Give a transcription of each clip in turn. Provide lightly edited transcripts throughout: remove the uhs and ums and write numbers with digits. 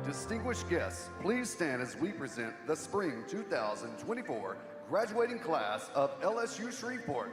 Distinguished guests, please stand as we present the Spring 2024 graduating class of LSU Shreveport.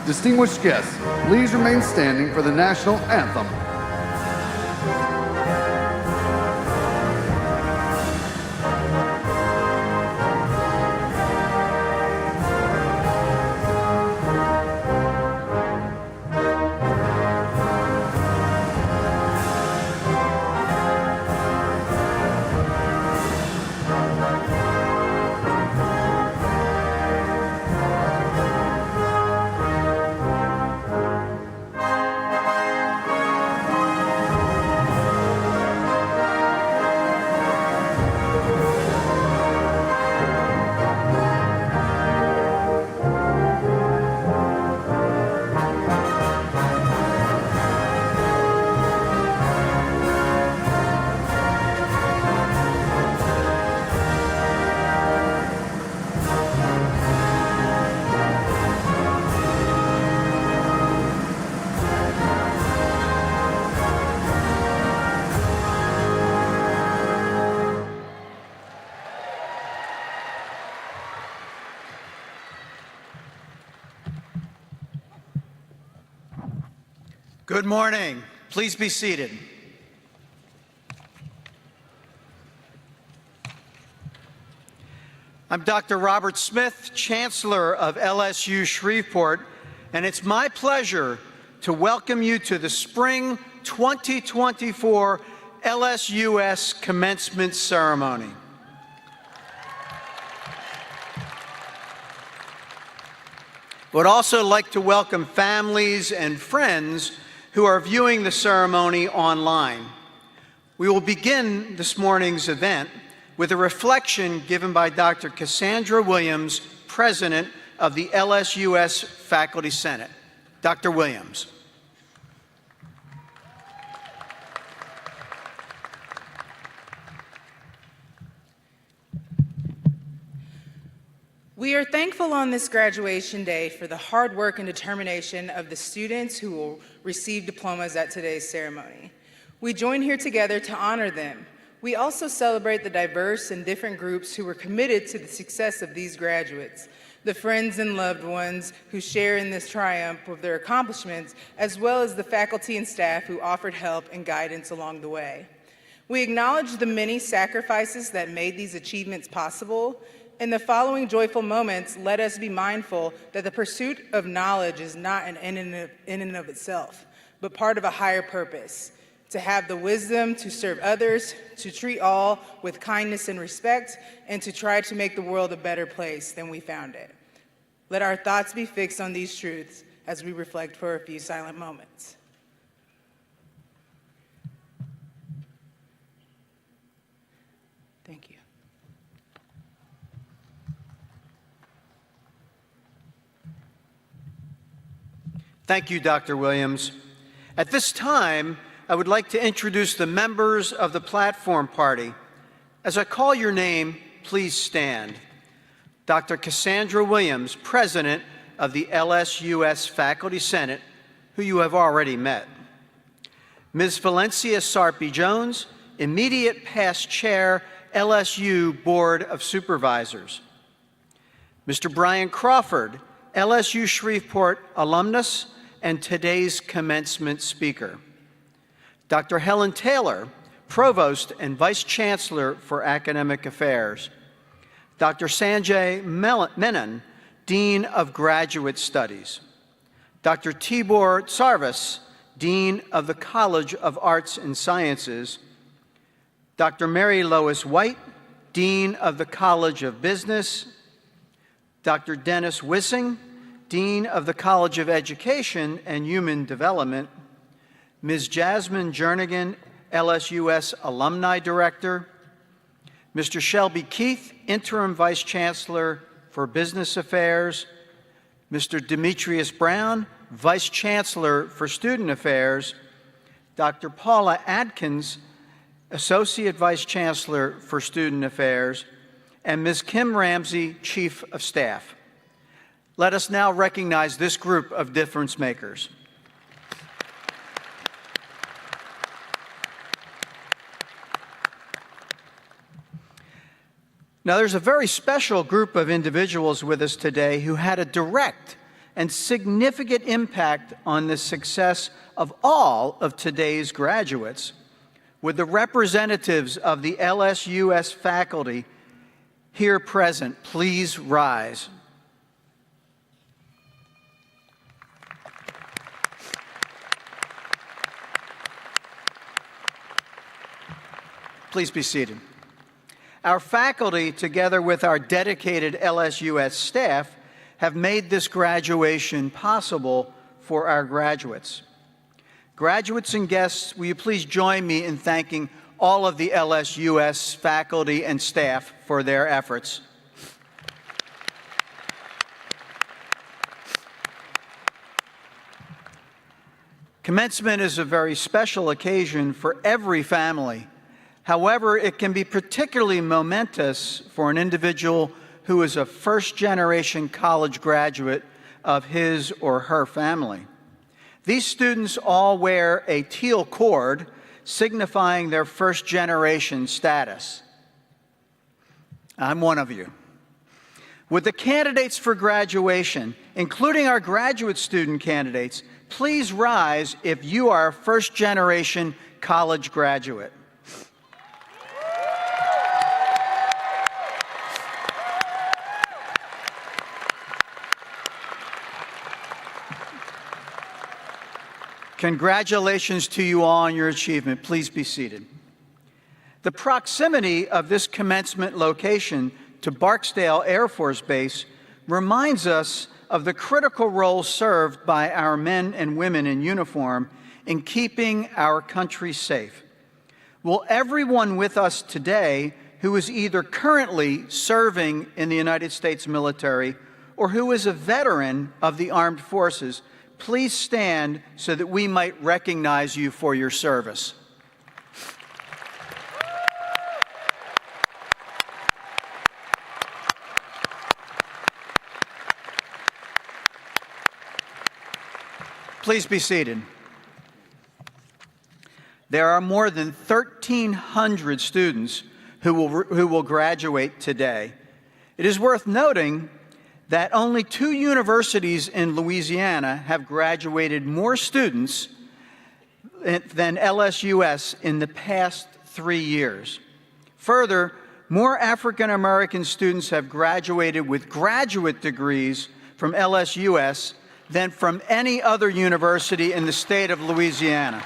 Distinguished guests, please remain standing for the national anthem. Good morning. Please be seated. I'm Dr. Robert Smith, Chancellor of LSU Shreveport, and it's my pleasure to welcome you to the Spring 2024 LSUS Commencement Ceremony. I would also like to welcome families and friends who are viewing the ceremony online. We will begin this morning's event with a reflection given by Dr. Cassandra Williams, President of the LSUS Faculty Senate. Dr. Williams. We are thankful on this graduation day for the hard work and determination of the students who will receive diplomas at today's ceremony. We join here together to honor them. We also celebrate the diverse and different groups who were committed to the success of these graduates, the friends and loved ones who share in this triumph of their accomplishments, as well as the faculty and staff who offered help and guidance along the way. We acknowledge the many sacrifices that made these achievements possible. In the following joyful moments, let us be mindful that the pursuit of knowledge is not an end in and of itself, but part of a higher purpose, to have the wisdom to serve others, to treat all with kindness and respect, and to try to make the world a better place than we found it. Let our thoughts be fixed on these truths as we reflect for a few silent moments. Thank you. Thank you, Dr. Williams. At this time, I would like to introduce the members of the platform party. As I call your name, please stand. Dr. Cassandra Williams, President of the LSUS Faculty Senate, who you have already met. Ms. Valencia Sarpy-Jones, immediate past chair, LSU Board of Supervisors. Mr. Brian Crawford, LSU Shreveport alumnus and today's commencement speaker. Dr. Helen Taylor, Provost and Vice Chancellor for Academic Affairs. Dr. Sanjay Menon, Dean of Graduate Studies. Dr. Tibor Sarvis, Dean of the College of Arts and Sciences. Dr. Mary Lois White, Dean of the College of Business. Dr. Dennis Wissing, Dean of the College of Education and Human Development. Ms. Jasmine Jernigan, LSUS Alumni Director. Mr. Shelby Keith, Interim Vice Chancellor for Business Affairs. Mr. Demetrius Brown, Vice Chancellor for Student Affairs. Dr. Paula Adkins, Associate Vice Chancellor for Student Affairs. And Ms. Kim Ramsey, Chief of Staff. Let us now recognize this group of difference makers. Now, there's a very special group of individuals with us today who had a direct and significant impact on the success of all of today's graduates. Would the representatives of the LSUS faculty here present please rise? Please be seated. Our faculty, together with our dedicated LSUS staff, have made this graduation possible for our graduates. Graduates and guests, will you please join me in thanking all of the LSUS faculty and staff for their efforts. Commencement is a very special occasion for every family. However, it can be particularly momentous for an individual who is a first-generation college graduate of his or her family. These students all wear a teal cord signifying their first-generation status. I'm one of you. Would the candidates for graduation, including our graduate student candidates, please rise if you are a first-generation college graduate. Congratulations to you all on your achievement. Please be seated. The proximity of this commencement location to Barksdale Air Force Base reminds us of the critical role served by our men and women in uniform in keeping our country safe. Will everyone with us today who is either currently serving in the United States military or who is a veteran of the armed forces please stand so that we might recognize you for your service. Please be seated. There are more than 1,300 students who will graduate today. It is worth noting that only 2 universities in Louisiana have graduated more students than LSUS in the past 3 years. Further, more African American students have graduated with graduate degrees from LSUS than from any other university in the state of Louisiana.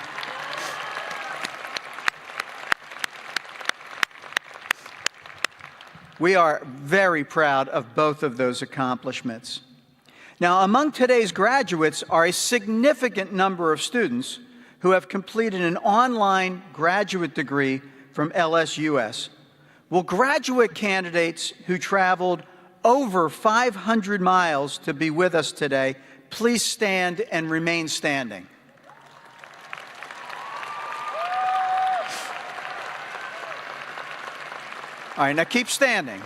We are very proud of both of those accomplishments. Now, among today's graduates are a significant number of students who have completed an online graduate degree from LSUS. Will graduate candidates who traveled over 500 miles to be with us today please stand and remain standing? All right, now keep standing.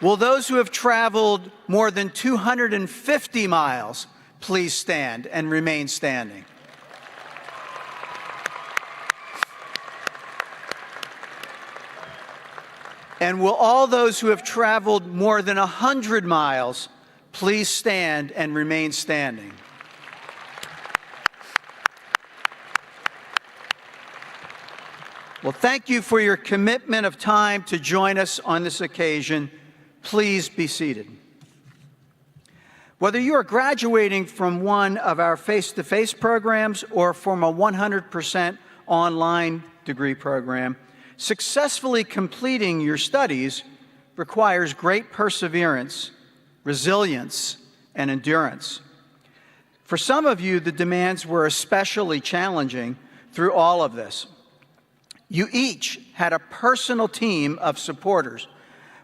Will those who have traveled more than 250 miles please stand and remain standing? And will all those who have traveled more than 100 miles please stand and remain standing? Well, thank you for your commitment of time to join us on this occasion. Please be seated. Whether you are graduating from one of our face-to-face programs or from a 100% online degree program, successfully completing your studies requires great perseverance, resilience, and endurance. For some of you, the demands were especially challenging through all of this. You each had a personal team of supporters,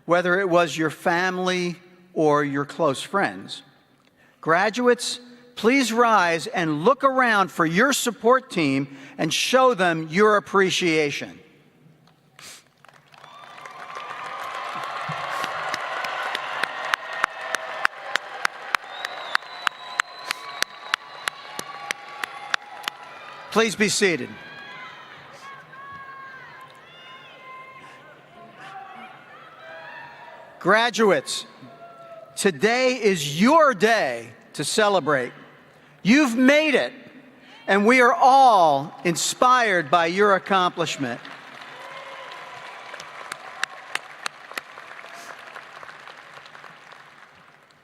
whether it was your family or your close friends. Graduates, please rise and look around for your support team and show them your appreciation. Please be seated. Graduates, Today is your day to celebrate. You've made it, and we are all inspired by your accomplishment.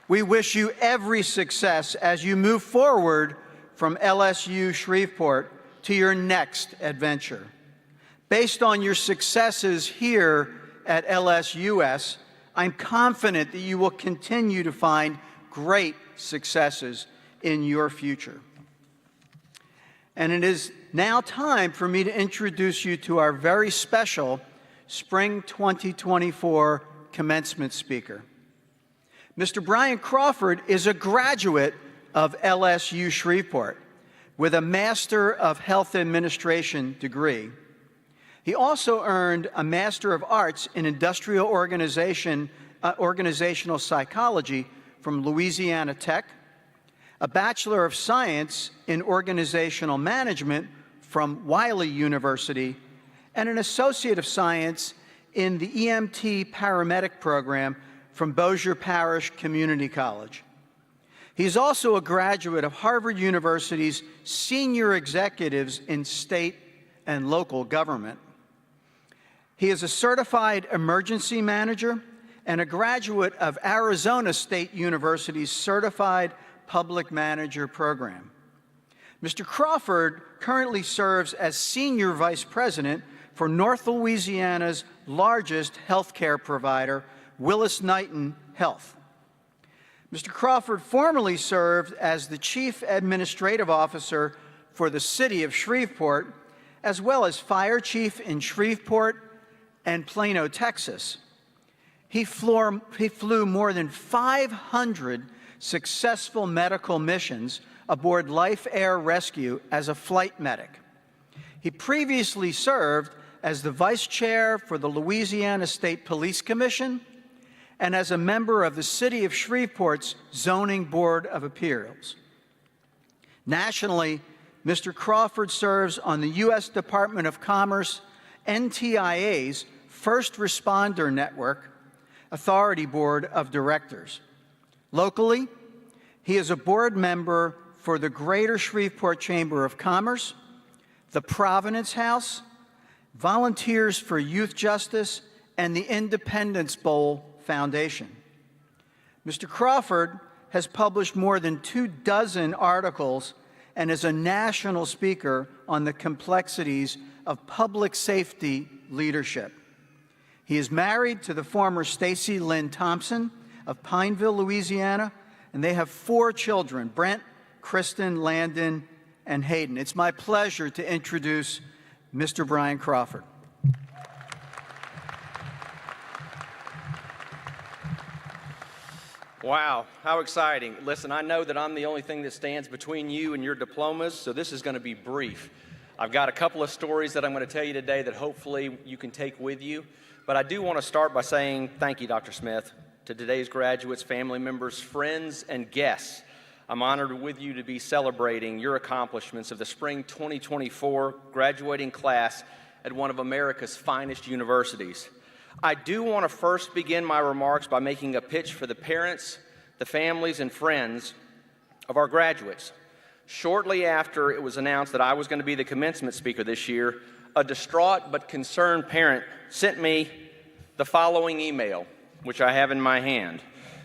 We wish you every success as you move forward from LSU Shreveport to your next adventure. Based on your successes here at LSUS, I'm confident that you will continue to find great successes in your future. And it is now time for me to introduce you to our very special Spring 2024 commencement speaker. Mr. Brian Crawford is a graduate of LSU Shreveport with a Master of Health Administration degree. He also earned a Master of Arts in Industrial Organizational Psychology from Louisiana Tech, a Bachelor of Science in Organizational Management from Wiley University, and an Associate of Science in the EMT Paramedic Program from Bossier Parish Community College. He's also a graduate of Harvard University's Senior Executives in State and Local Government. He is a certified emergency manager and a graduate of Arizona State University's Certified Public Manager Program. Mr. Crawford currently serves as Senior Vice President for North Louisiana's largest healthcare provider, Willis-Knighton Health. Mr. Crawford formerly served as the Chief Administrative Officer for the City of Shreveport, as well as Fire Chief in Shreveport and Plano, Texas. He flew more than 500 successful medical missions aboard Life Air Rescue as a flight medic. He previously served as the Vice Chair for the Louisiana State Police Commission and as a member of the City of Shreveport's Zoning Board of Appeals. Nationally, Mr. Crawford serves on the U.S. Department of Commerce NTIA's First Responder Network Authority Board of Directors. Locally, he is a board member for the Greater Shreveport Chamber of Commerce, the Providence House, Volunteers for Youth Justice, and the Independence Bowl Foundation. Mr. Crawford has published more than 24 articles and is a national speaker on the complexities of public safety leadership. He is married to the former Stacy Lynn Thompson of Pineville, Louisiana, and they have 4 children, Brent, Kristen, Landon, and Hayden. It's my pleasure to introduce Mr. Brian Crawford. Wow, how exciting. Listen, I know that I'm the only thing that stands between you and your diplomas, so this is going to be brief. I've got a couple of stories that I'm going to tell you today that hopefully you can take with you, but I do want to start by saying thank you, Dr. Smith, to today's graduates, family members, friends, and guests. I'm honored with you to be celebrating your accomplishments of the Spring 2024 graduating class at one of America's finest universities. I do want to first begin my remarks by making a pitch for the parents, the families, and friends of our graduates. Shortly after it was announced that I was going to be the commencement speaker this year, a distraught but concerned parent sent me the following email, which I have in my hand.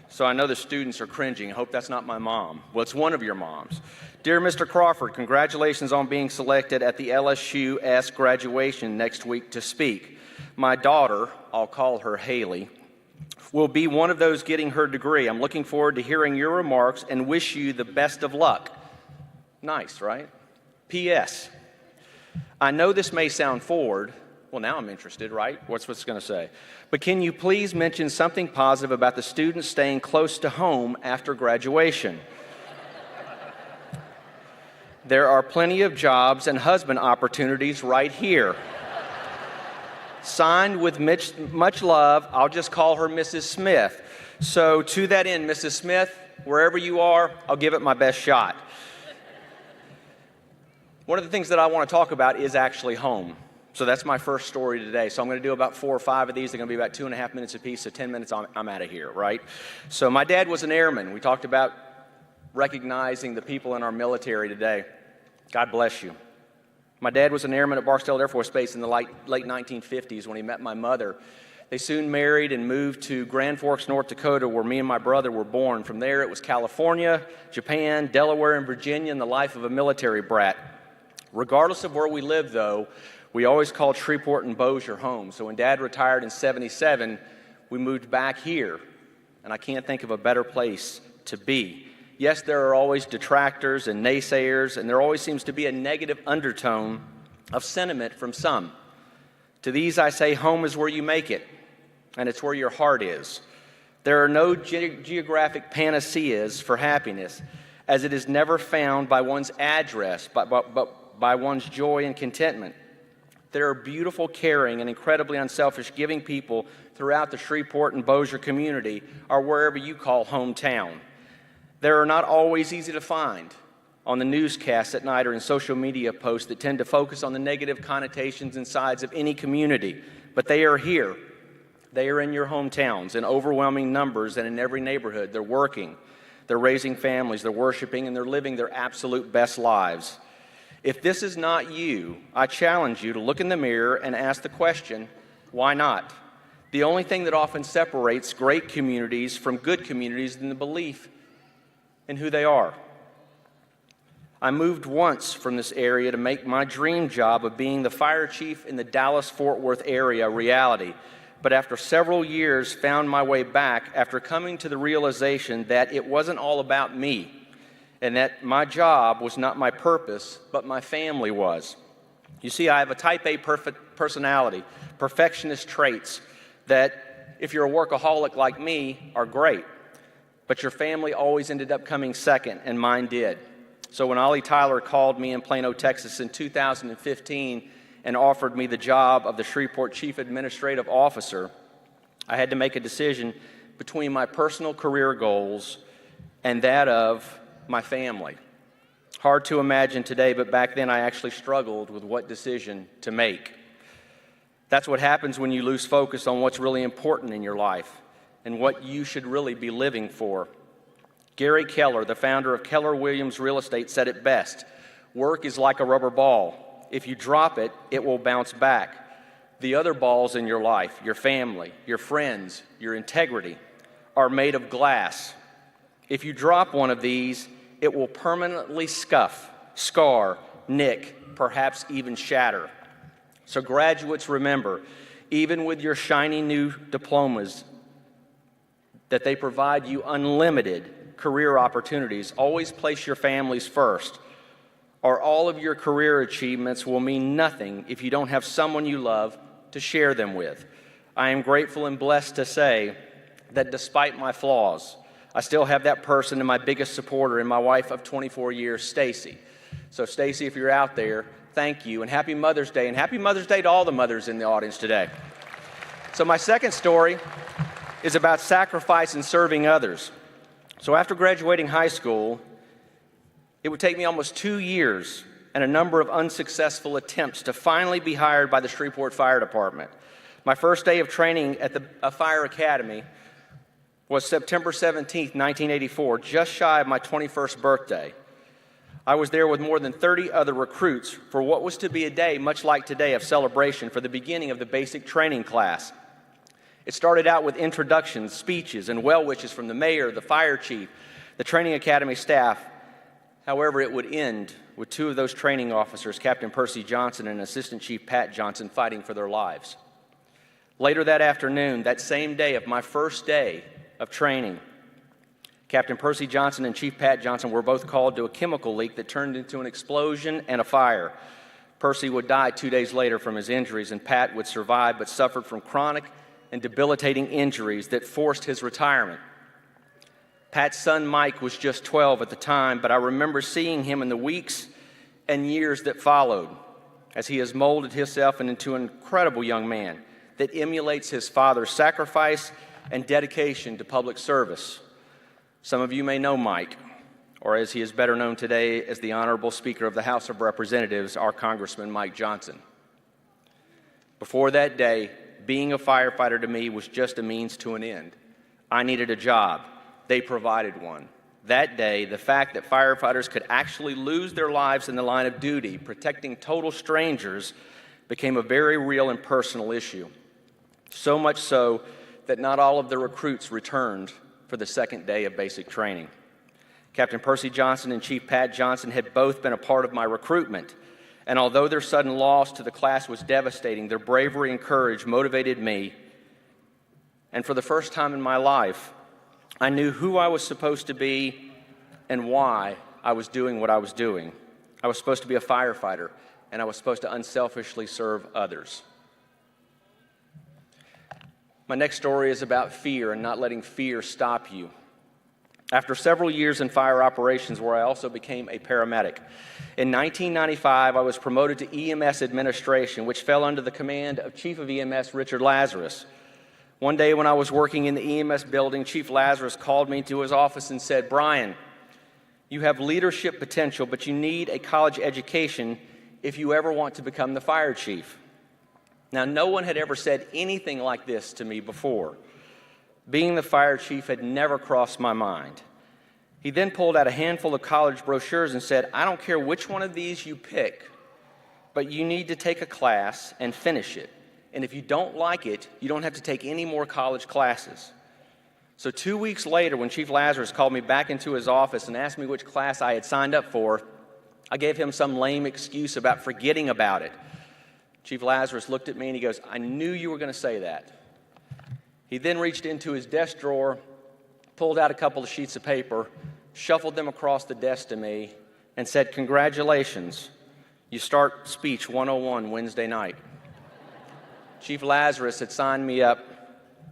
So I know the students are cringing. I hope that's not my mom. Well, it's one of your moms. Dear Mr. Crawford, congratulations on being selected at the LSUS graduation next week to speak. My daughter, I'll call her Haley, will be one of those getting her degree. I'm looking forward to hearing your remarks and wish you the best of luck. Nice, right? P.S. I know this may sound forward. Well, now I'm interested, right? What's it's going to say? But can you please mention something positive about the students staying close to home after graduation? There are plenty of jobs and husband opportunities right here. Signed with much love, I'll just call her Mrs. Smith. So to that end, Mrs. Smith, wherever you are, I'll give it my best shot. One of the things that I want to talk about is actually home. So that's my first story today. So I'm going to do about 4 or 5 of these. They're going to be about 2.5 minutes apiece, so 10 minutes, I'm out of here, right? So my dad was an airman. We talked about recognizing the people in our military today. God bless you. My dad was an airman at Barksdale Air Force Base in the late 1950s when he met my mother. They soon married and moved to Grand Forks, North Dakota, where me and my brother were born. From there, it was California, Japan, Delaware, and Virginia, and the life of a military brat. Regardless of where we lived, though, we always called Shreveport and Bossier home. So when Dad retired in '77, we moved back here, and I can't think of a better place to be. Yes, there are always detractors and naysayers, and there always seems to be a negative undertone of sentiment from some. To these I say, home is where you make it, and it's where your heart is. There are no geographic panaceas for happiness, as it is never found by one's address, but by one's joy and contentment. There are beautiful, caring, and incredibly unselfish giving people throughout the Shreveport and Bossier community, or wherever you call hometown. They are not always easy to find on the newscasts at night or in social media posts that tend to focus on the negative connotations and sides of any community, but they are here. They are in your hometowns in overwhelming numbers and in every neighborhood. They're working, they're raising families, they're worshiping, and they're living their absolute best lives. If this is not you, I challenge you to look in the mirror and ask the question, why not? The only thing that often separates great communities from good communities is the belief in who they are. I moved once from this area to make my dream job of being the fire chief in the Dallas-Fort Worth area a reality, but after several years found my way back after coming to the realization that it wasn't all about me, and that my job was not my purpose, but my family was. You see, I have a type A personality, perfectionist traits that, if you're a workaholic like me, are great. But your family always ended up coming second, and mine did. So when Ollie Tyler called me in Plano, Texas in 2015 and offered me the job of the Shreveport Chief Administrative Officer, I had to make a decision between my personal career goals and that of my family. Hard to imagine today, but back then I actually struggled with what decision to make. That's what happens when you lose focus on what's really important in your life and what you should really be living for. Gary Keller, the founder of Keller Williams Real Estate, said it best: work is like a rubber ball. If you drop it, it will bounce back. The other balls in your life, your family, your friends, your integrity, are made of glass. If you drop one of these, it will permanently scuff, scar, nick, perhaps even shatter. So graduates, remember, even with your shiny new diplomas, that they provide you unlimited career opportunities. Always place your families first, or all of your career achievements will mean nothing if you don't have someone you love to share them with. I am grateful and blessed to say that despite my flaws, I still have that person and my biggest supporter in my wife of 24 years, Stacy. So Stacy, if you're out there, thank you, and happy Mother's Day, and happy Mother's Day to all the mothers in the audience today. So my second story is about sacrifice and serving others. So after graduating high school, it would take me almost 2 years and a number of unsuccessful attempts to finally be hired by the Shreveport Fire Department. My first day of training at the Fire Academy was September 17th, 1984, just shy of my 21st birthday. I was there with more than 30 other recruits for what was to be a day much like today of celebration for the beginning of the basic training class. It started out with introductions, speeches, and well wishes from the mayor, the fire chief, the training academy staff. However, it would end with 2 of those training officers, Captain Percy Johnson and Assistant Chief Pat Johnson, fighting for their lives. Later that afternoon, that same day of my first day of training, Captain Percy Johnson and Chief Pat Johnson were both called to a chemical leak that turned into an explosion and a fire. Percy would die 2 days later from his injuries, and Pat would survive but suffered from chronic and debilitating injuries that forced his retirement. Pat's son Mike was just 12 at the time, but I remember seeing him in the weeks and years that followed as he has molded himself into an incredible young man that emulates his father's sacrifice and dedication to public service. Some of you may know Mike, or as he is better known today as the Honorable Speaker of the House of Representatives, our Congressman Mike Johnson. Before that day, being a firefighter to me was just a means to an end. I needed a job. They provided one. That day, the fact that firefighters could actually lose their lives in the line of duty, protecting total strangers, became a very real and personal issue. So much so that not all of the recruits returned for the second day of basic training. Captain Percy Johnson and Chief Pat Johnson had both been a part of my recruitment, and although their sudden loss to the class was devastating, their bravery and courage motivated me. And for the first time in my life, I knew who I was supposed to be and why I was doing what I was doing. I was supposed to be a firefighter, and I was supposed to unselfishly serve others. My next story is about fear and not letting fear stop you. After several years in fire operations, where I also became a paramedic, in 1995 I was promoted to EMS administration, which fell under the command of Chief of EMS Richard Lazarus. One day when I was working in the EMS building, Chief Lazarus called me to his office and said, "Brian, you have leadership potential, but you need a college education if you ever want to become the fire chief." Now, no one had ever said anything like this to me before. Being the fire chief had never crossed my mind. He then pulled out a handful of college brochures and said, "I don't care which one of these you pick, but you need to take a class and finish it. And if you don't like it, you don't have to take any more college classes." So 2 weeks later, when Chief Lazarus called me back into his office and asked me which class I had signed up for, I gave him some lame excuse about forgetting about it. Chief Lazarus looked at me and he goes, "I knew you were going to say that." He then reached into his desk drawer, pulled out a couple of sheets of paper, shuffled them across the desk to me, and said, "Congratulations, you start speech 101 Wednesday night." Chief Lazarus had signed me up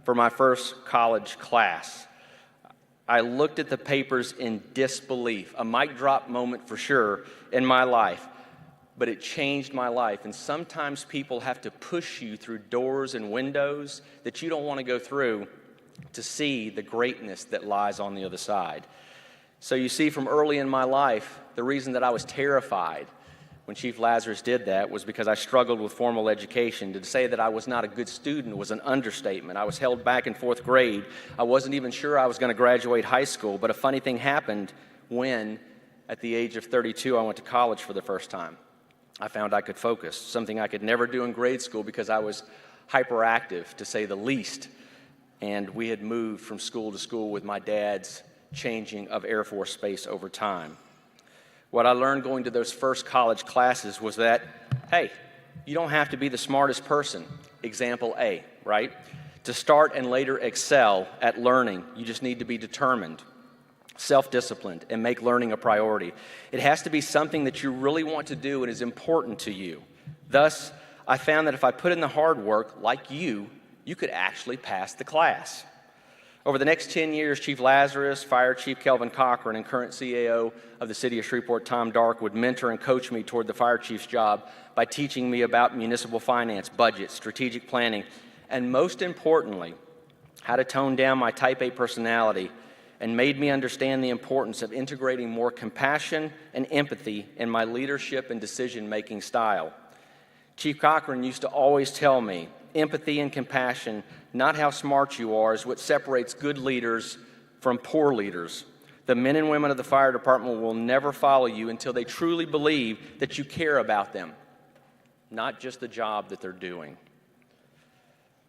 for my first college class. I looked at the papers in disbelief, a mic drop moment for sure in my life. But it changed my life. And sometimes people have to push you through doors and windows that you don't want to go through to see the greatness that lies on the other side. So you see, from early in my life, the reason that I was terrified when Chief Lazarus did that was because I struggled with formal education. To say that I was not a good student was an understatement. I was held back in 4th grade. I wasn't even sure I was going to graduate high school. But a funny thing happened when, at the age of 32, I went to college for the first time. I found I could focus, something I could never do in grade school because I was hyperactive, to say the least. And we had moved from school to school with my dad's changing of Air Force space over time. What I learned going to those first college classes was that, hey, you don't have to be the smartest person, example A, right? To start and later excel at learning, you just need to be determined, self-disciplined, and make learning a priority. It has to be something that you really want to do and is important to you. Thus, I found that if I put in the hard work, like you could actually pass the class. Over the next 10 years, Chief Lazarus, Fire Chief Kelvin Cochran, and current CAO of the City of Shreveport, Tom Dark, would mentor and coach me toward the fire chief's job by teaching me about municipal finance, budget, strategic planning, and most importantly, how to tone down my type A personality, and made me understand the importance of integrating more compassion and empathy in my leadership and decision-making style. Chief Cochran used to always tell me, empathy and compassion, not how smart you are, is what separates good leaders from poor leaders. The men and women of the fire department will never follow you until they truly believe that you care about them, not just the job that they're doing.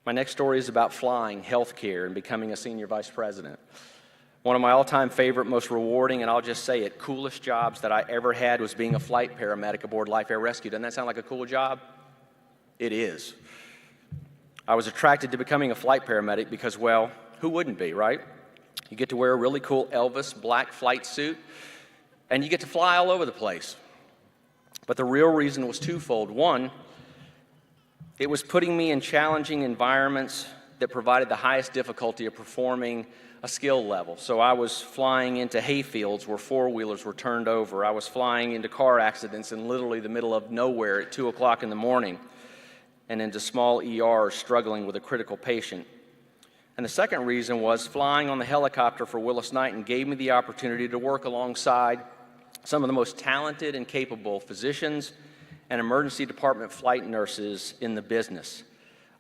My next story is about flying, healthcare, and becoming a senior vice president. One of my all-time favorite, most rewarding, and I'll just say it, coolest jobs that I ever had was being a flight paramedic aboard Life Air Rescue. Doesn't that sound like a cool job? It is. I was attracted to becoming a flight paramedic because, well, who wouldn't be, right? You get to wear a really cool Elvis black flight suit, and you get to fly all over the place. But the real reason was twofold. One, it was putting me in challenging environments that provided the highest difficulty of performing a skill level. So I was flying into hayfields where four-wheelers were turned over. I was flying into car accidents in literally the middle of nowhere at 2 o'clock in the morning, and into small ERs struggling with a critical patient. And the second reason was flying on the helicopter for Willis Knighton gave me the opportunity to work alongside some of the most talented and capable physicians and emergency department flight nurses in the business.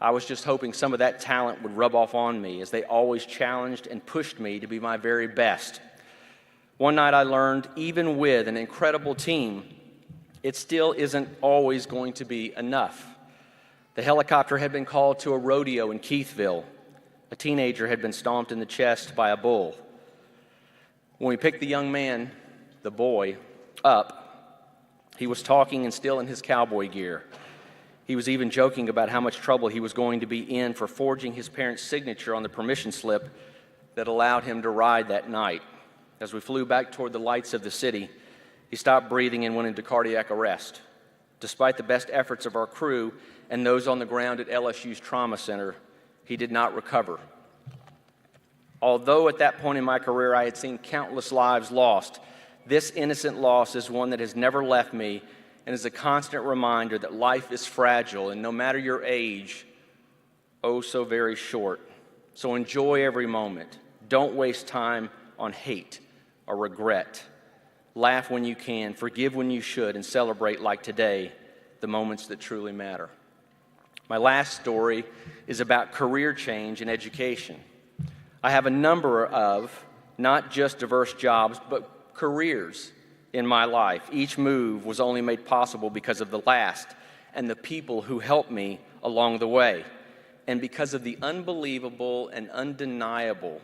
I was just hoping some of that talent would rub off on me, as they always challenged and pushed me to be my very best. One night I learned, even with an incredible team, it still isn't always going to be enough. The helicopter had been called to a rodeo in Keithville. A teenager had been stomped in the chest by a bull. When we picked the young man, the boy, up, he was talking and still in his cowboy gear. He was even joking about how much trouble he was going to be in for forging his parents' signature on the permission slip that allowed him to ride that night. As we flew back toward the lights of the city, he stopped breathing and went into cardiac arrest. Despite the best efforts of our crew and those on the ground at LSU's trauma center, he did not recover. Although at that point in my career I had seen countless lives lost, this innocent loss is one that has never left me and is a constant reminder that life is fragile and no matter your age, oh so very short. So enjoy every moment. Don't waste time on hate or regret. Laugh when you can, forgive when you should, and celebrate like today the moments that truly matter. My last story is about career change in education. I have a number of not just diverse jobs, but careers in my life. Each move was only made possible because of the last and the people who helped me along the way, and because of the unbelievable and undeniable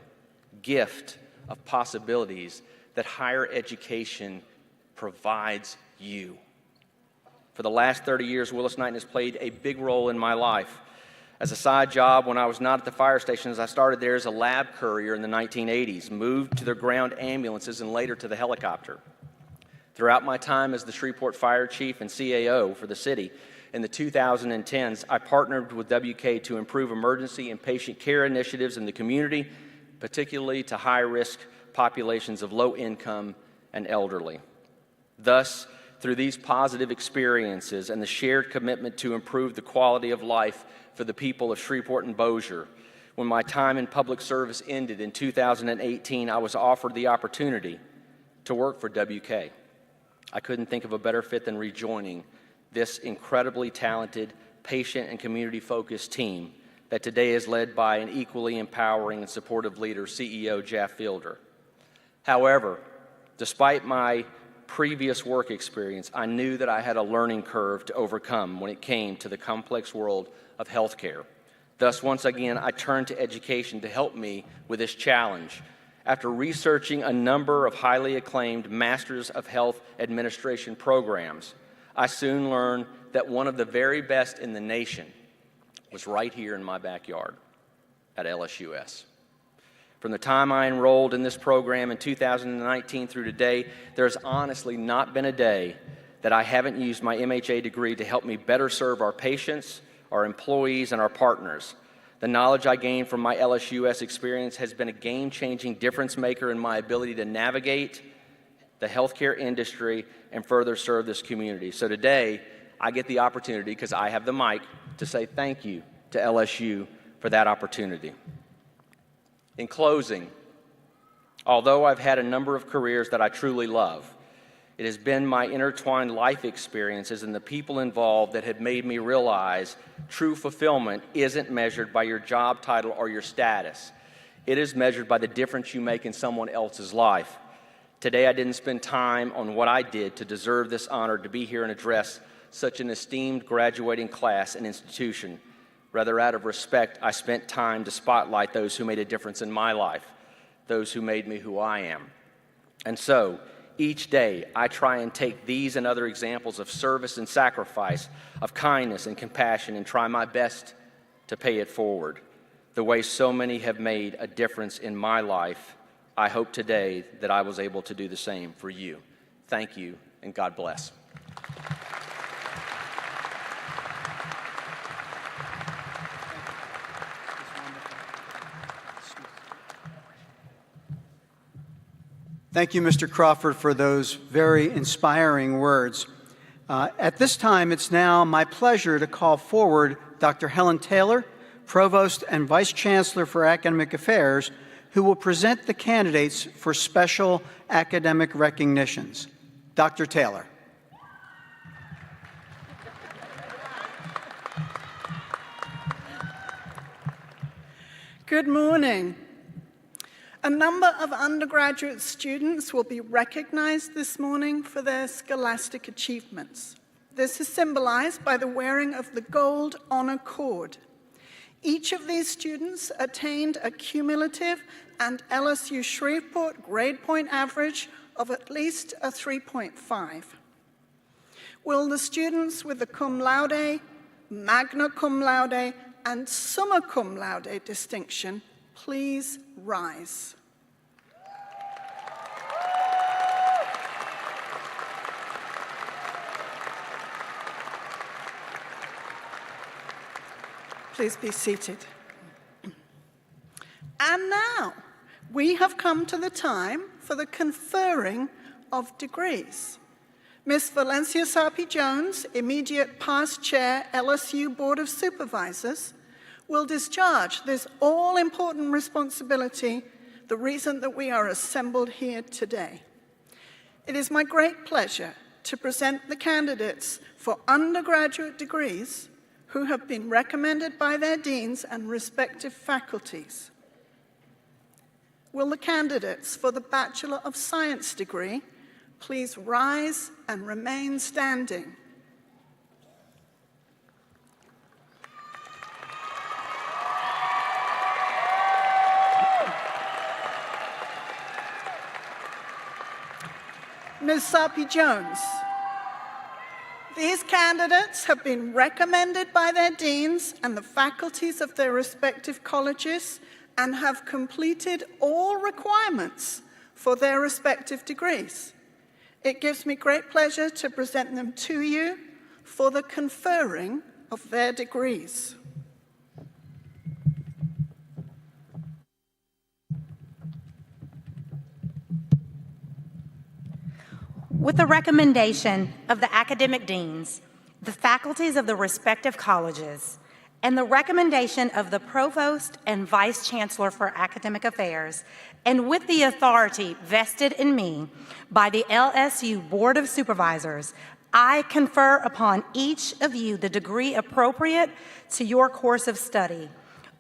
gift of possibilities that higher education provides you. For the last 30 years, Willis Knighton has played a big role in my life. As a side job, when I was not at the fire stations, I started there as a lab courier in the 1980s, moved to the ground ambulances, and later to the helicopter. Throughout my time as the Shreveport fire chief and CAO for the city in the 2010s, I partnered with WK to improve emergency and patient care initiatives in the community, particularly to high-risk populations of low income and elderly. Thus, through these positive experiences and the shared commitment to improve the quality of life for the people of Shreveport and Bossier, when my time in public service ended in 2018, I was offered the opportunity to work for WK. I couldn't think of a better fit than rejoining this incredibly talented, patient and community-focused team that today is led by an equally empowering and supportive leader, CEO Jeff Fielder. However, despite my previous work experience, I knew that I had a learning curve to overcome when it came to the complex world of healthcare. Thus, once again, I turned to education to help me with this challenge. After researching a number of highly acclaimed Masters of Health Administration programs, I soon learned that one of the very best in the nation was right here in my backyard at LSUS. From the time I enrolled in this program in 2019 through today, there's honestly not been a day that I haven't used my MHA degree to help me better serve our patients, our employees, and our partners. The knowledge I gained from my LSUS experience has been a game-changing difference maker in my ability to navigate the healthcare industry and further serve this community. So today, I get the opportunity, because I have the mic, to say thank you to LSU for that opportunity. In closing, although I've had a number of careers that I truly love, it has been my intertwined life experiences and the people involved that have made me realize true fulfillment isn't measured by your job title or your status. It is measured by the difference you make in someone else's life. Today, I didn't spend time on what I did to deserve this honor to be here and address such an esteemed graduating class and institution. Rather, out of respect, I spent time to spotlight those who made a difference in my life, those who made me who I am. And so, each day, I try and take these and other examples of service and sacrifice, of kindness and compassion, and try my best to pay it forward. The way so many have made a difference in my life, I hope today that I was able to do the same for you. Thank you, and God bless. Thank you, Mr. Crawford, for those very inspiring words. At this time, it's now my pleasure to call forward Dr. Helen Taylor, Provost and Vice Chancellor for Academic Affairs, who will present the candidates for special academic recognitions. Dr. Taylor. Good morning. A number of undergraduate students will be recognized this morning for their scholastic achievements. This is symbolized by the wearing of the gold honor cord. Each of these students attained a cumulative and LSU Shreveport grade point average of at least a 3.5. Will the students with the cum laude, magna cum laude, and summa cum laude distinction please rise? Please be seated. And now, we have come to the time for the conferring of degrees. Ms. Valencia Sarpi-Jones, immediate past chair, LSU Board of Supervisors, will discharge this all-important responsibility, the reason that we are assembled here today. It is my great pleasure to present the candidates for undergraduate degrees who have been recommended by their deans and respective faculties. Will the candidates for the Bachelor of Science degree please rise and remain standing? Ms. Sarpi-Jones, these candidates have been recommended by their deans and the faculties of their respective colleges and have completed all requirements for their respective degrees. It gives me great pleasure to present them to you for the conferring of their degrees. With the recommendation of the academic deans, the faculties of the respective colleges, and the recommendation of the Provost and Vice Chancellor for Academic Affairs, and with the authority vested in me by the LSU Board of Supervisors, I confer upon each of you the degree appropriate to your course of study,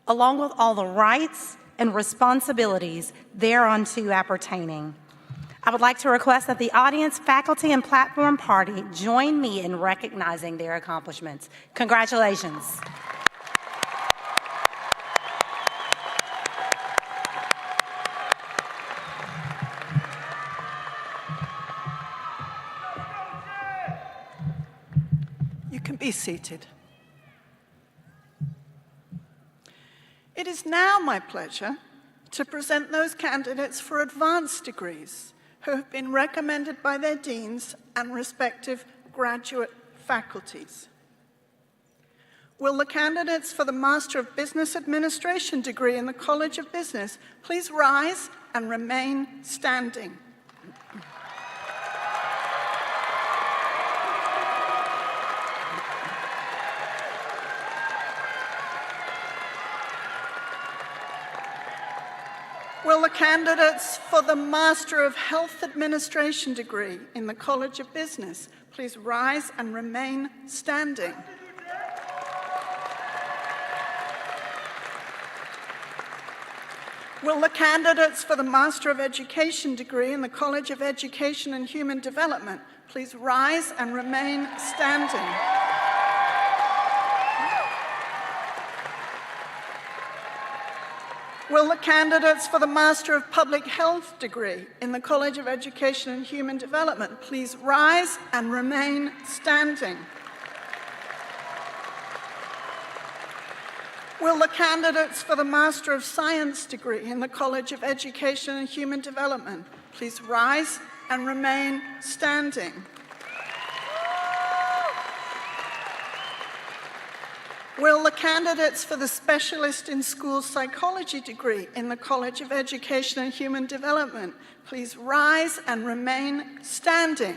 along with all the rights and responsibilities thereunto appertaining. I would like to request that the audience, faculty, and platform party join me in recognizing their accomplishments. Congratulations. You can be seated. It is now my pleasure to present those candidates for advanced degrees who have been recommended by their deans and respective graduate faculties. Will the candidates for the Master of Business Administration degree in the College of Business please rise and remain standing? Will the candidates for the Master of Health Administration degree in the College of Business please rise and remain standing? Will the candidates for the Master of Education degree in the College of Education and Human Development please rise and remain standing? Will the candidates for the Master of Public Health degree in the College of Education and Human Development please rise and remain standing? Will the candidates for the Master of Science degree in the College of Education and Human Development please rise and remain standing? Will the candidates for the Specialist in School Psychology degree in the College of Education and Human Development please rise and remain standing?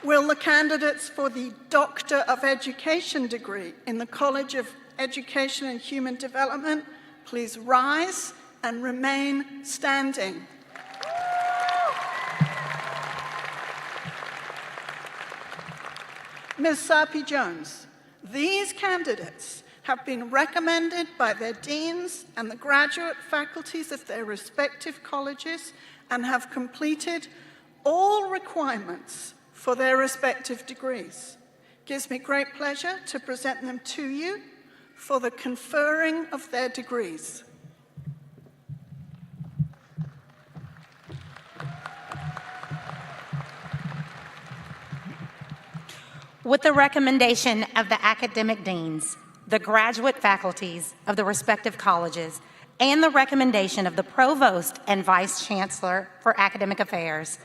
Will the candidates for the Doctor of Education degree in the College of Education and Human Development please rise and remain standing? Ms. Sarpi-Jones, These candidates have been recommended by their deans and the graduate faculties of their respective colleges and have completed all requirements for their respective degrees. It gives me great pleasure to present them to you for the conferring of their degrees. With the recommendation of the academic deans, the graduate faculties of the respective colleges, and the recommendation of the provost and vice chancellor for academic affairs,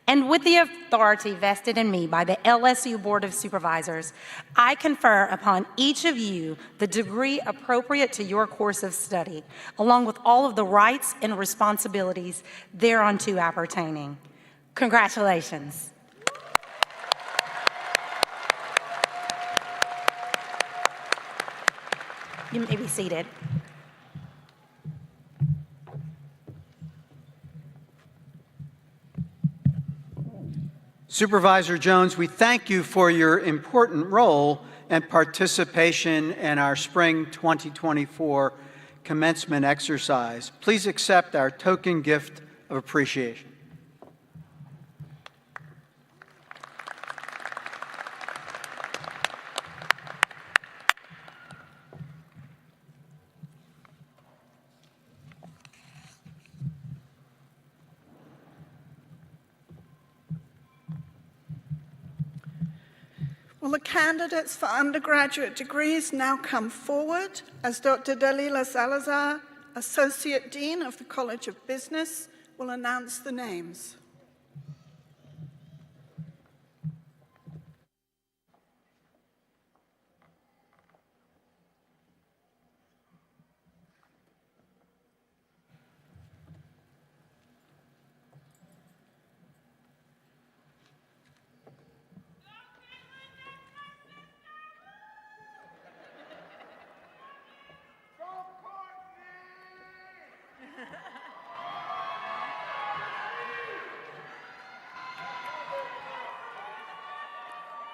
and with the authority vested in me by the LSU Board of Supervisors, I confer upon each of you the degree appropriate to your course of study, along with all of the rights and responsibilities thereunto appertaining. Congratulations. You may be seated. Supervisor Jones, we thank you for your important role and participation in our Spring 2024 commencement exercise. Please accept our token gift of appreciation. Will the candidates for undergraduate degrees now come forward as Dr. Dalila Salazar, Associate Dean of the College of Business, will announce the names.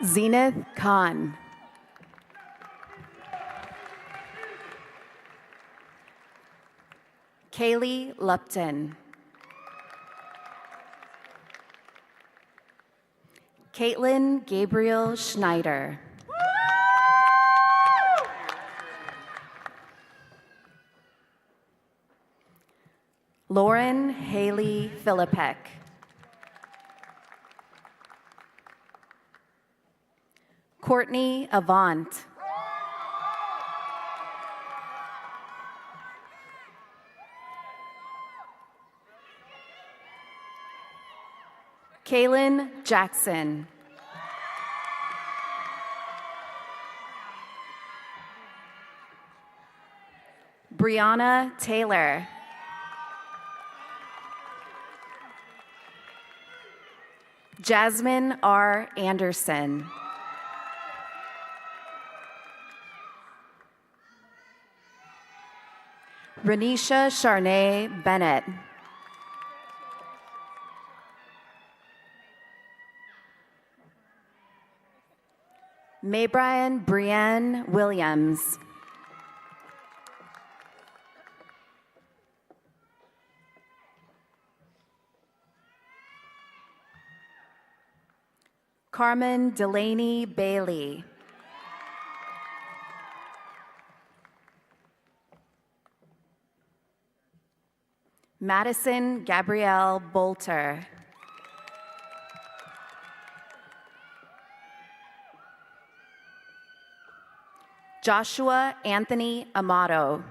Zenith Khan. Kaylee Lupton. Caitlin Gabriel Schneider. Lauren Haley Philippek. Courtney Avant. Kaylin Jackson. Brianna Taylor. Jasmine R. Anderson. Renisha Charnay Bennett. Maybrian Brienne Williams. Carmen Delaney Bailey. Madison Gabrielle Bolter. Joshua Anthony Amato.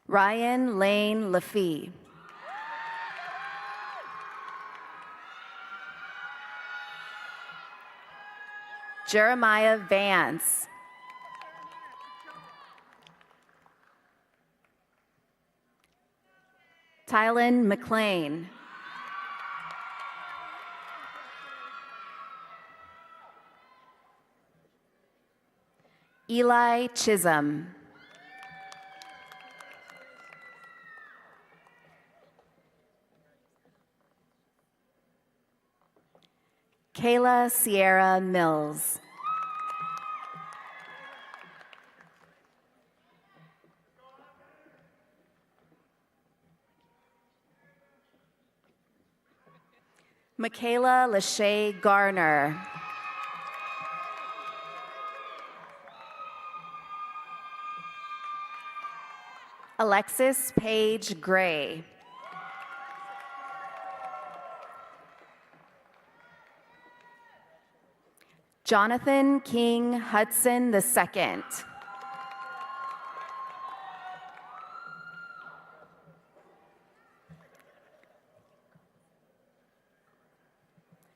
Ryan Lane Lafee. Jeremiah Vance. Tylen McLean. Eli Chisholm. Kayla Sierra Mills. Michaela Lachey Garner. Alexis Paige Gray. Jonathan King Hudson II.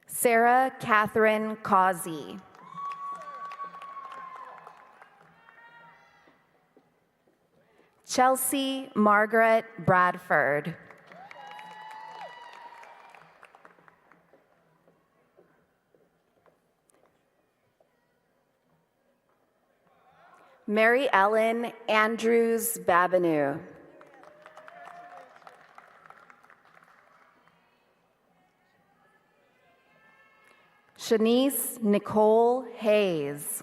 Sarah Catherine Causey. Chelsea Margaret Bradford. Mary Ellen Andrews Babineau. Shanice Nicole Hayes.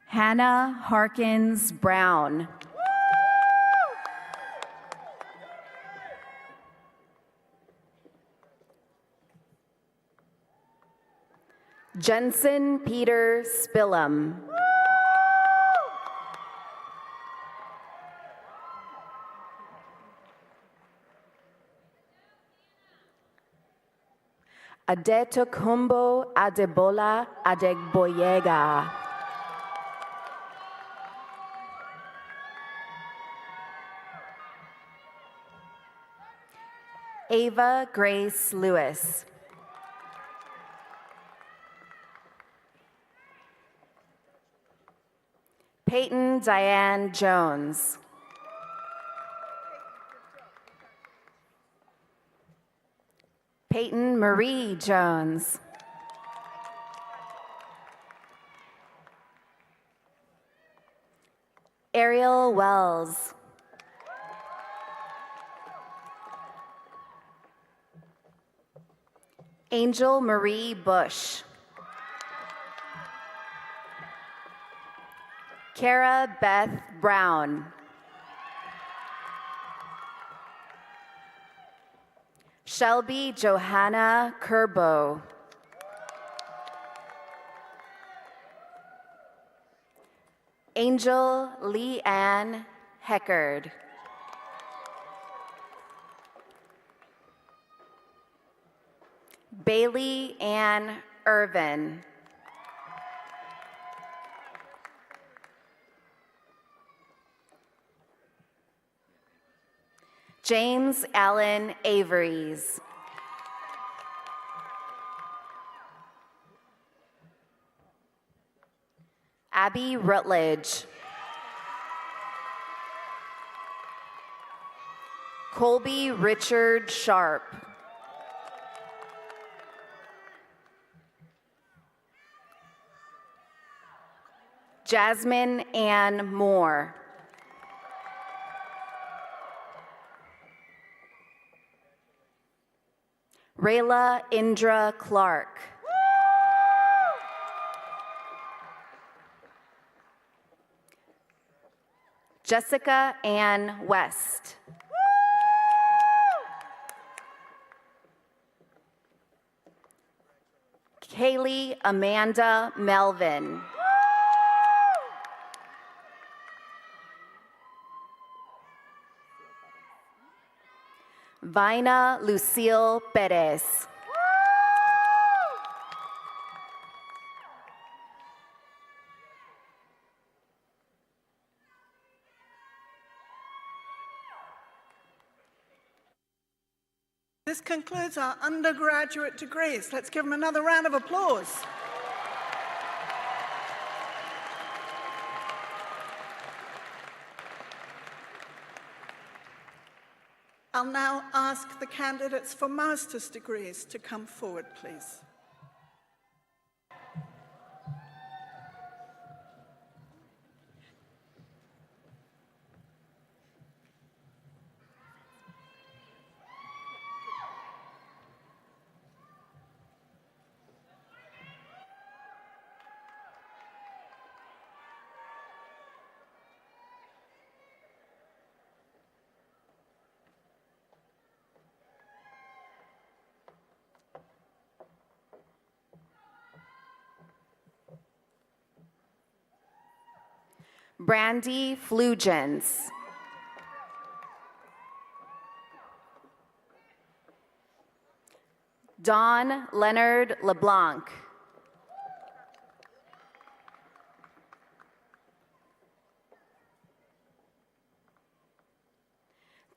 Hannah Harkins Brown. Jensen Peter Spillum. Adetokunbo Adebola Adegboyega. Ava Grace Lewis. Peyton Diane Jones. Peyton Marie Jones. Ariel Wells. Angel Marie Bush. Kara Beth Brown. Shelby Johanna Kerbo. Angel Lee Ann Heckard. Bailey Ann Irvin. James Allen Averies. Abby Rutledge. Colby Richard Sharp. Jasmine Ann Moore. Rayla Indra Clark. Jessica Ann West. Kaylee Amanda Melvin. Vina Lucille Perez. This concludes our undergraduate degrees. Let's give them another round of applause. I'll now ask the candidates for master's degrees to come forward, please. Brandy Flugens. Don Leonard LeBlanc.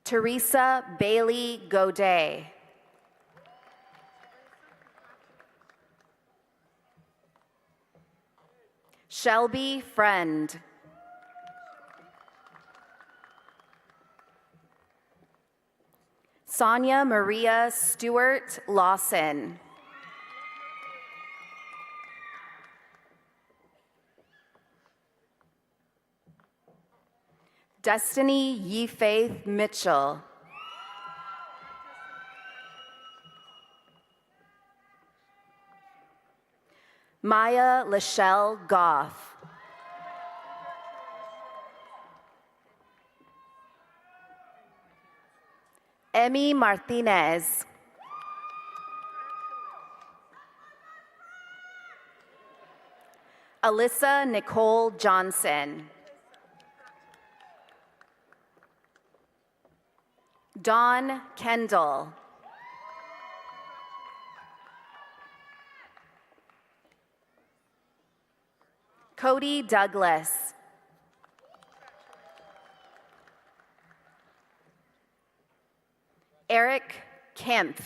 Teresa Bailey Godet. Shelby Friend. Sonia Maria Stewart Lawson. Destiny Yefaith Mitchell. Maya Lachelle Goff. Emmy Martinez. Alyssa Nicole Johnson. Dawn Kendall. Cody Douglas. Eric Kempf.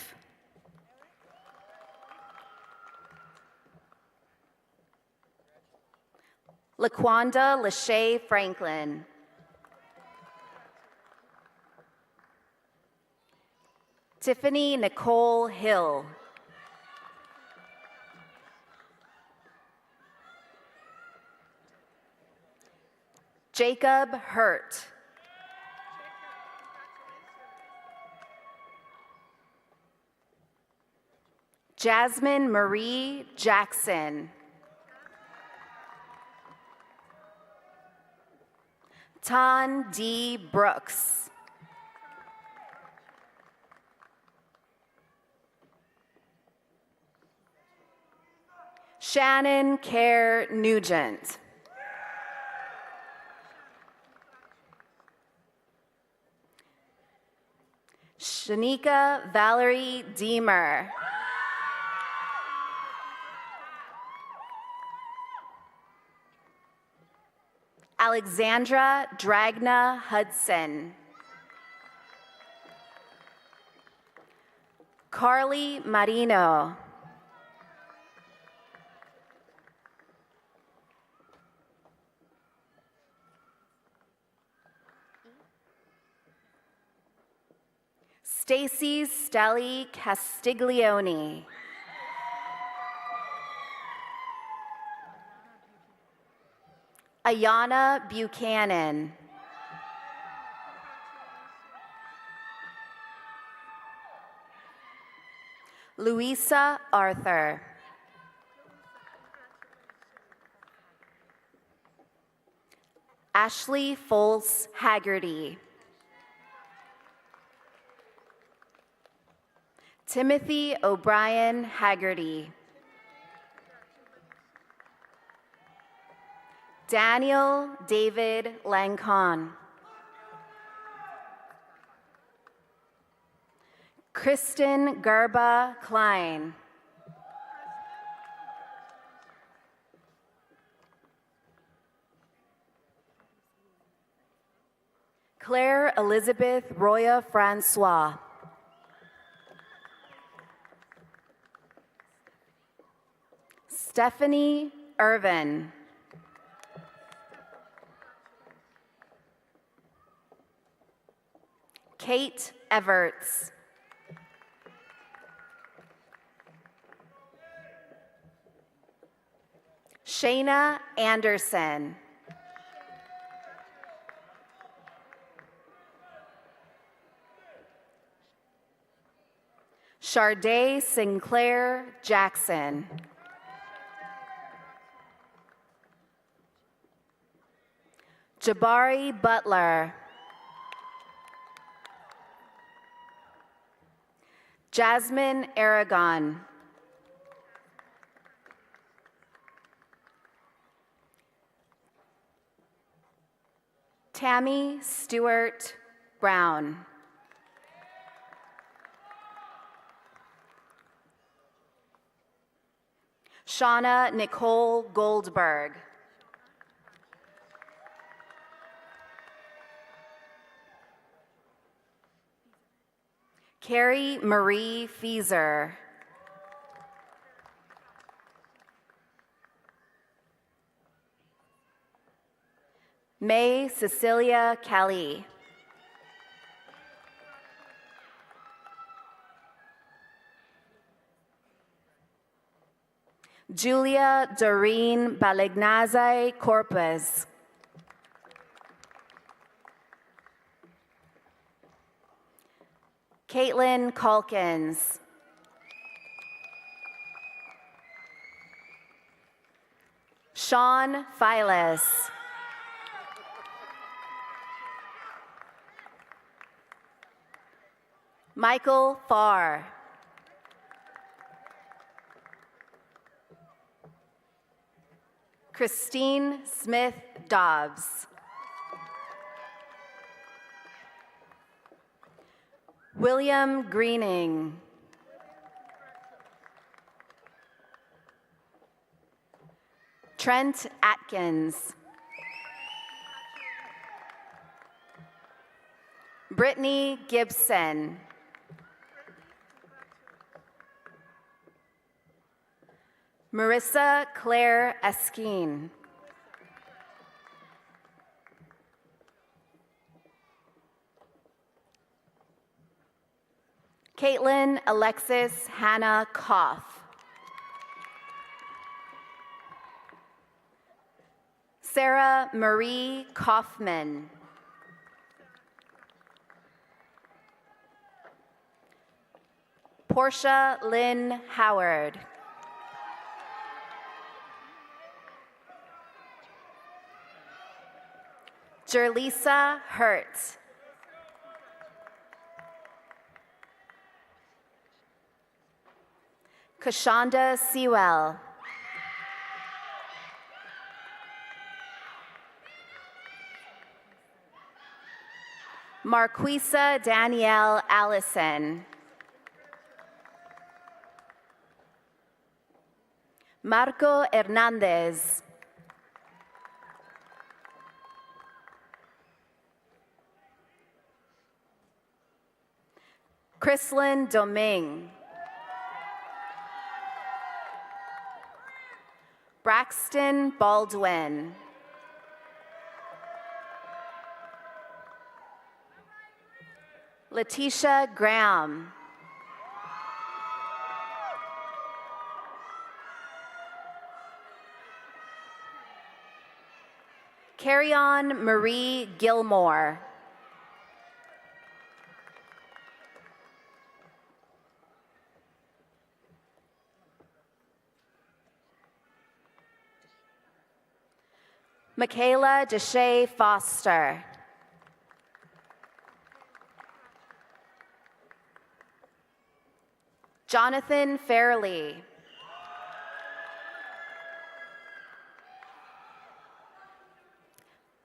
Laquanda Lachey Franklin. Tiffany Nicole Hill. Jacob Hurt. Jasmine Marie Jackson. Ton D. Brooks. Shannon Kerr Nugent. Shanika Valerie Deemer. Alexandra Dragna Hudson. Carly Marino. Stacy Stelly Castiglione. Ayana Buchanan. Louisa Arthur. Ashley Foles Haggerty. Timothy O'Brien Haggerty. Daniel David Lancon. Kristen Gerba Klein. Claire Elizabeth Roya Francois. Stephanie Irvin. Kate Everts. Shayna Anderson. Sharday Sinclair Jackson. Jabari Butler. Jasmine Aragon. Tammy Stewart Brown. Shauna Nicole Goldberg. Carrie Marie Fieser. May Cecilia Kelly. Julia Doreen Balignazzi Corpus. Caitlin Calkins. Sean Files. Michael Farr. Christine Smith Dobbs. William Greening. Trent Atkins. Brittany Gibson. Marissa Claire Eskeen. Caitlin Alexis Hannah Koff. Sarah Marie Kaufman. Portia Lynn Howard. Jerlisa Hurt. Kashonda Sewell. Marquisa Danielle Allison. Marco Hernandez. Chrislyn Domingue. Braxton Baldwin. Letitia Graham. Carry-on Marie Gilmore. Michaela Deshay Foster. Jonathan Fairley.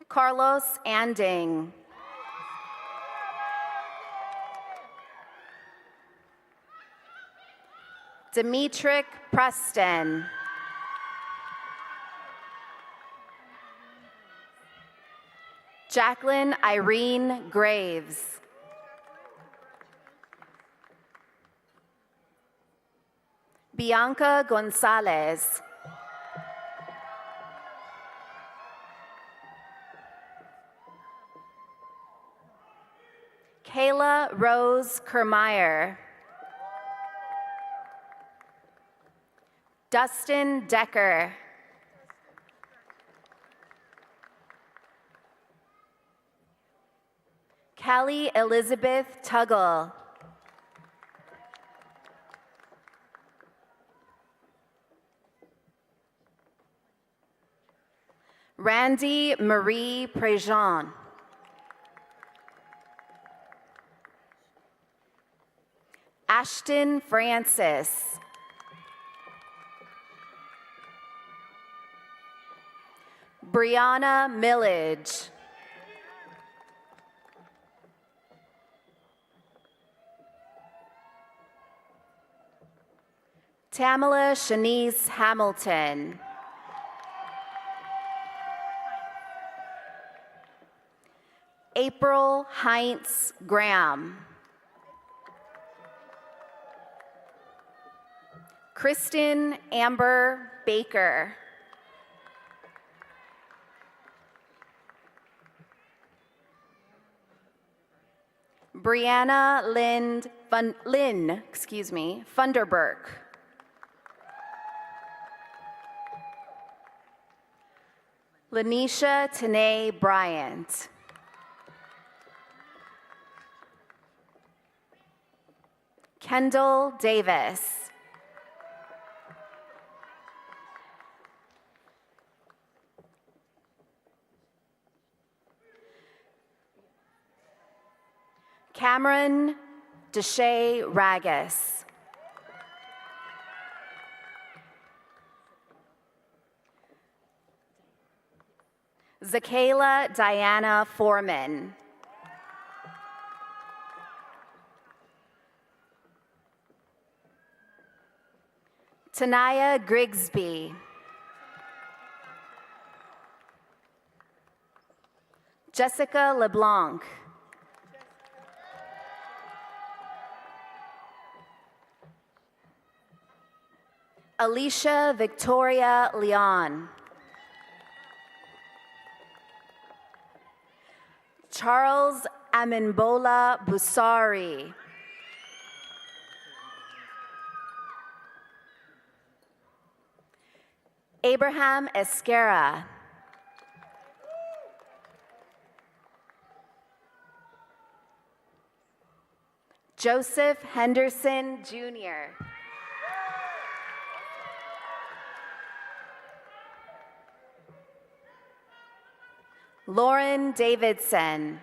Carlos Anding. Demetric Preston. Jacqueline Irene Graves. Bianca Gonzalez. Kayla Rose Kermeyer. Dustin Decker. Callie Elizabeth Tuggle. Randy Marie Prejean. Ashton Francis. Brianna Millage. Tamala Shanice Hamilton. April Heinz Graham. Kristen Amber Baker. Brianna Lynn Funderburk. Lanisha Tanae Bryant. Kendall Davis. Cameron Deshay Ragus. Zakayla Diana Foreman. Tanaya Grigsby. Jessica LeBlanc. Alicia Victoria Leon. Charles Aminbola Busari. Abraham Esquera. Joseph Henderson Jr. Lauren Davidson.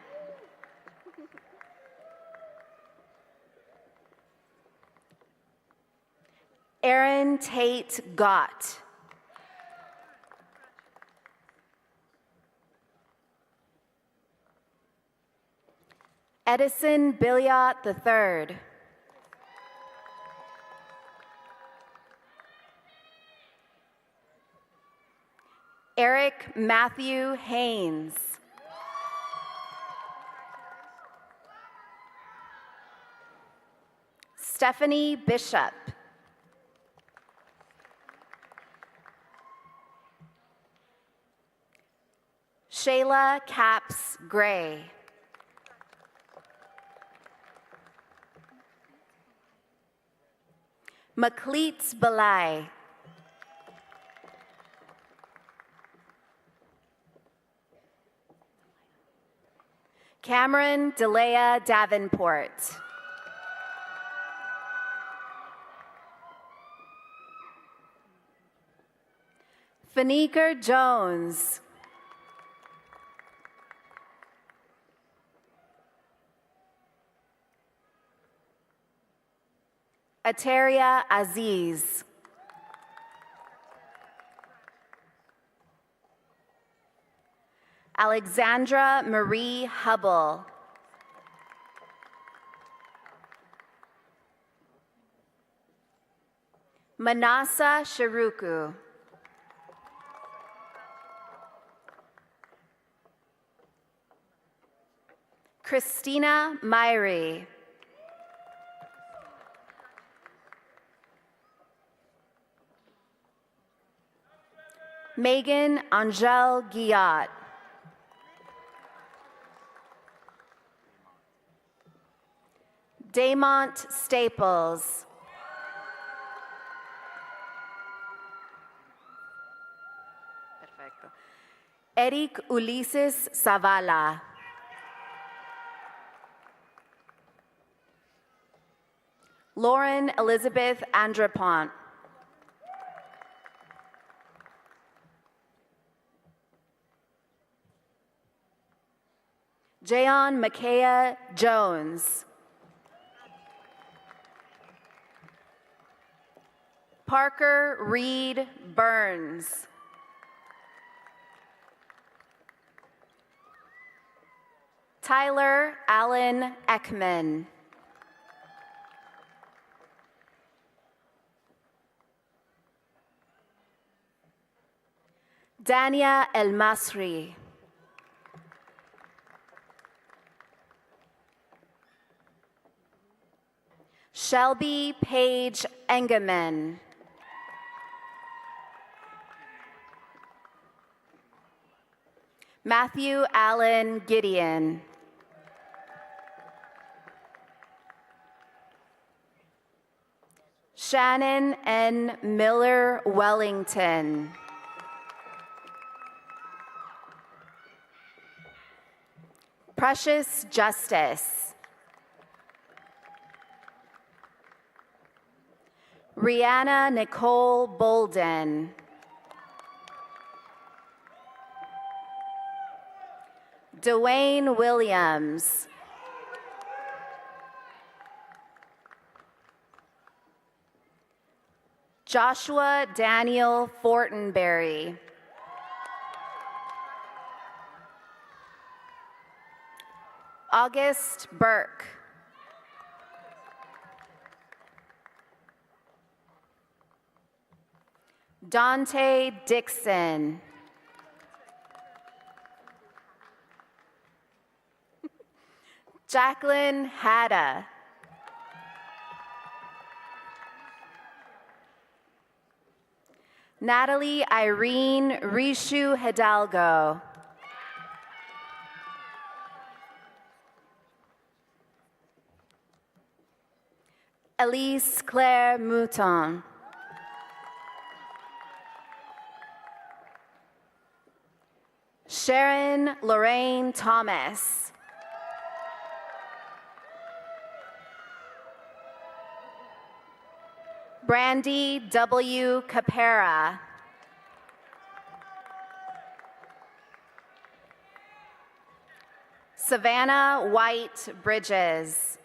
Aaron Tate Gott. Edison Billiot III. Eric Matthew Haynes. Stephanie Bishop. Shayla Capps Gray. Macleets Belay. Cameron Delea Davenport. Faneeker Jones. Ateria Aziz. Alexandra Marie Hubble. Manasa Sharuku. Christina Myrie. Megan Angel Guillot. Daymont Staples. Perfecto. Eric Ulises Zavala. Lauren Elizabeth Andrepont. Jayon Makaya Jones. Parker Reed Burns. Tyler Allen Ekman. Dania El Masri. Shelby Paige Engeman. Matthew Allen Gideon. Shannon N. Miller Wellington. Precious Justice. Rihanna Nicole Bolden. Dwayne Williams. Joshua Daniel Fortenberry. August Burke. Dante Dixon. Jacqueline Hatta. Natalie Irene Rishu Hidalgo. Elise Claire Mouton. Sharon Lorraine Thomas. Brandy W. Capera. Savannah White Bridges.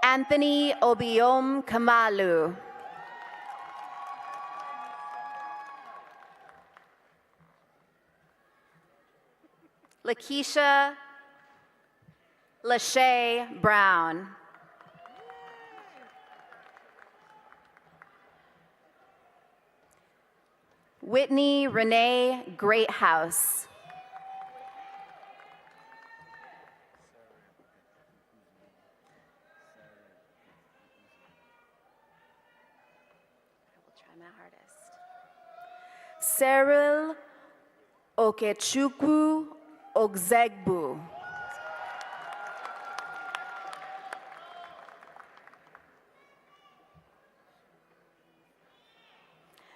Anthony Obiom Kamalu. Lakeisha Lachey Brown. Whitney Renee Greathouse. I will try my hardest. Cyril Okechukwu Ogzegbu.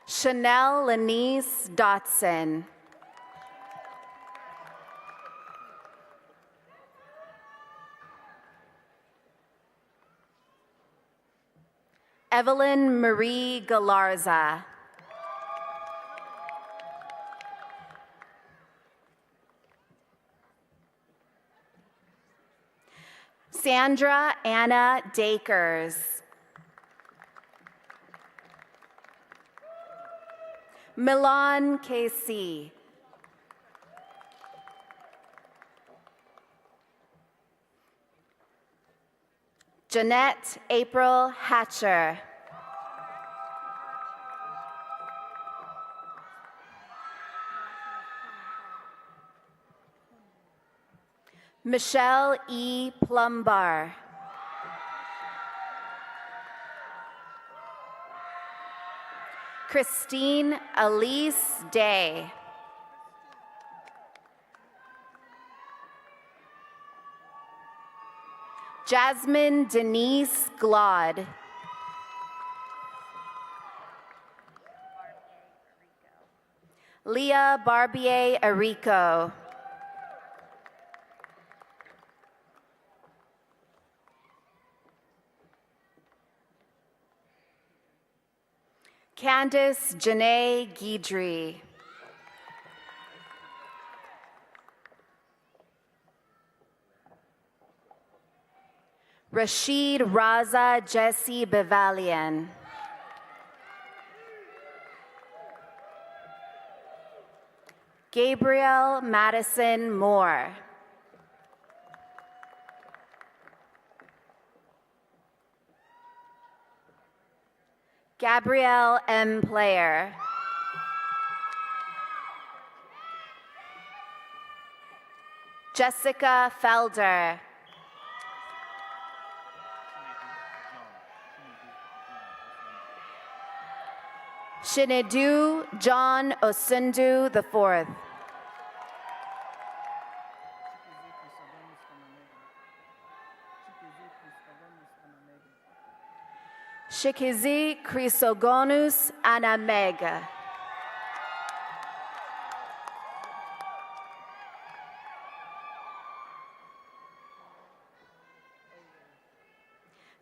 Chanel Lenise Dotson. Evelyn Marie Galarza. Sandra Anna Dakers. Milan KC. Jeanette April Hatcher. Michelle E. Plumbar. Christine Elise Day. Jasmine Denise Glod. Leah Barbier Arico. Candace Janae Guidry. Rashid Raza Jesse Bevalian. Gabriel Madison Moore. Gabrielle M. Player. Jessica Felder. Shinedu John Osundu IV. Shikizi Chrysogonus Anamega.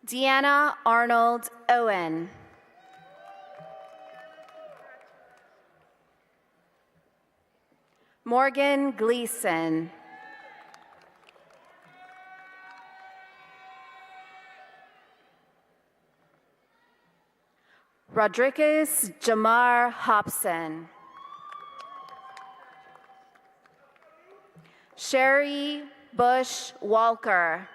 Deanna Arnold Owen. Morgan Gleason. Rodriguez Jamar Hobson. Sherry Bush Walker.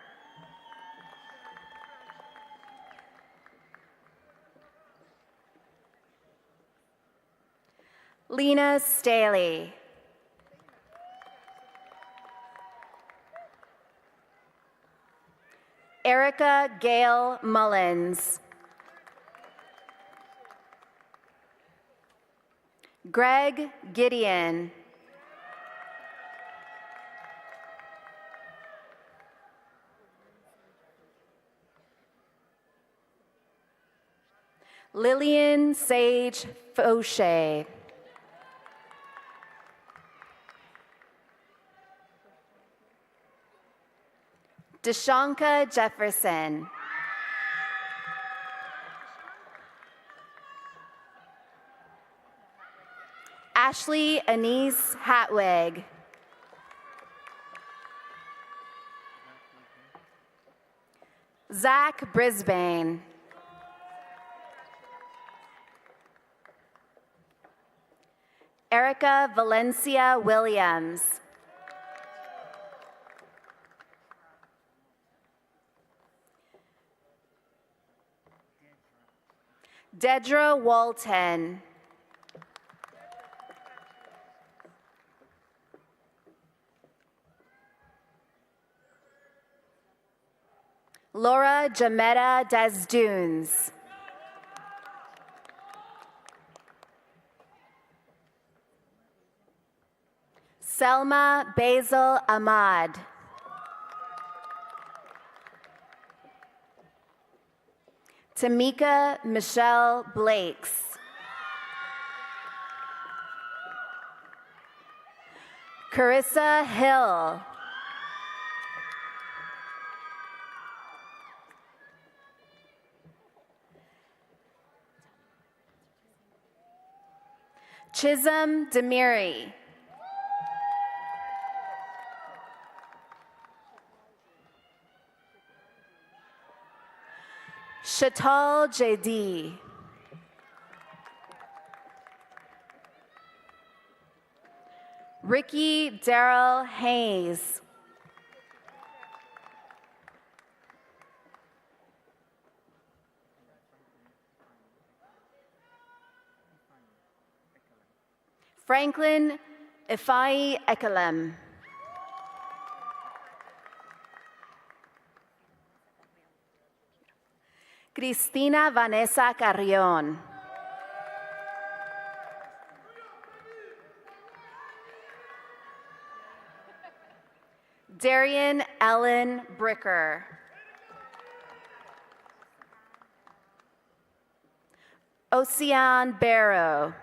Lena Staley. Erica Gail Mullins. Greg Gideon. Lillian Sage Fauché. Deshanka Jefferson. Ashley Anise Hatwig. Zach Brisbane. Erica Valencia Williams. Dedra Walton. Laura Jametta Desdunes. Selma Basil Ahmad. Tamika Michelle Blakes. Carissa Hill. Chisholm Demiri. Shatal J.D. Ricky Darrell Hayes. Franklin Ifai Ekelem. Cristina Vanessa Carrion. Darian Ellen Bricker. Ocean Barrow.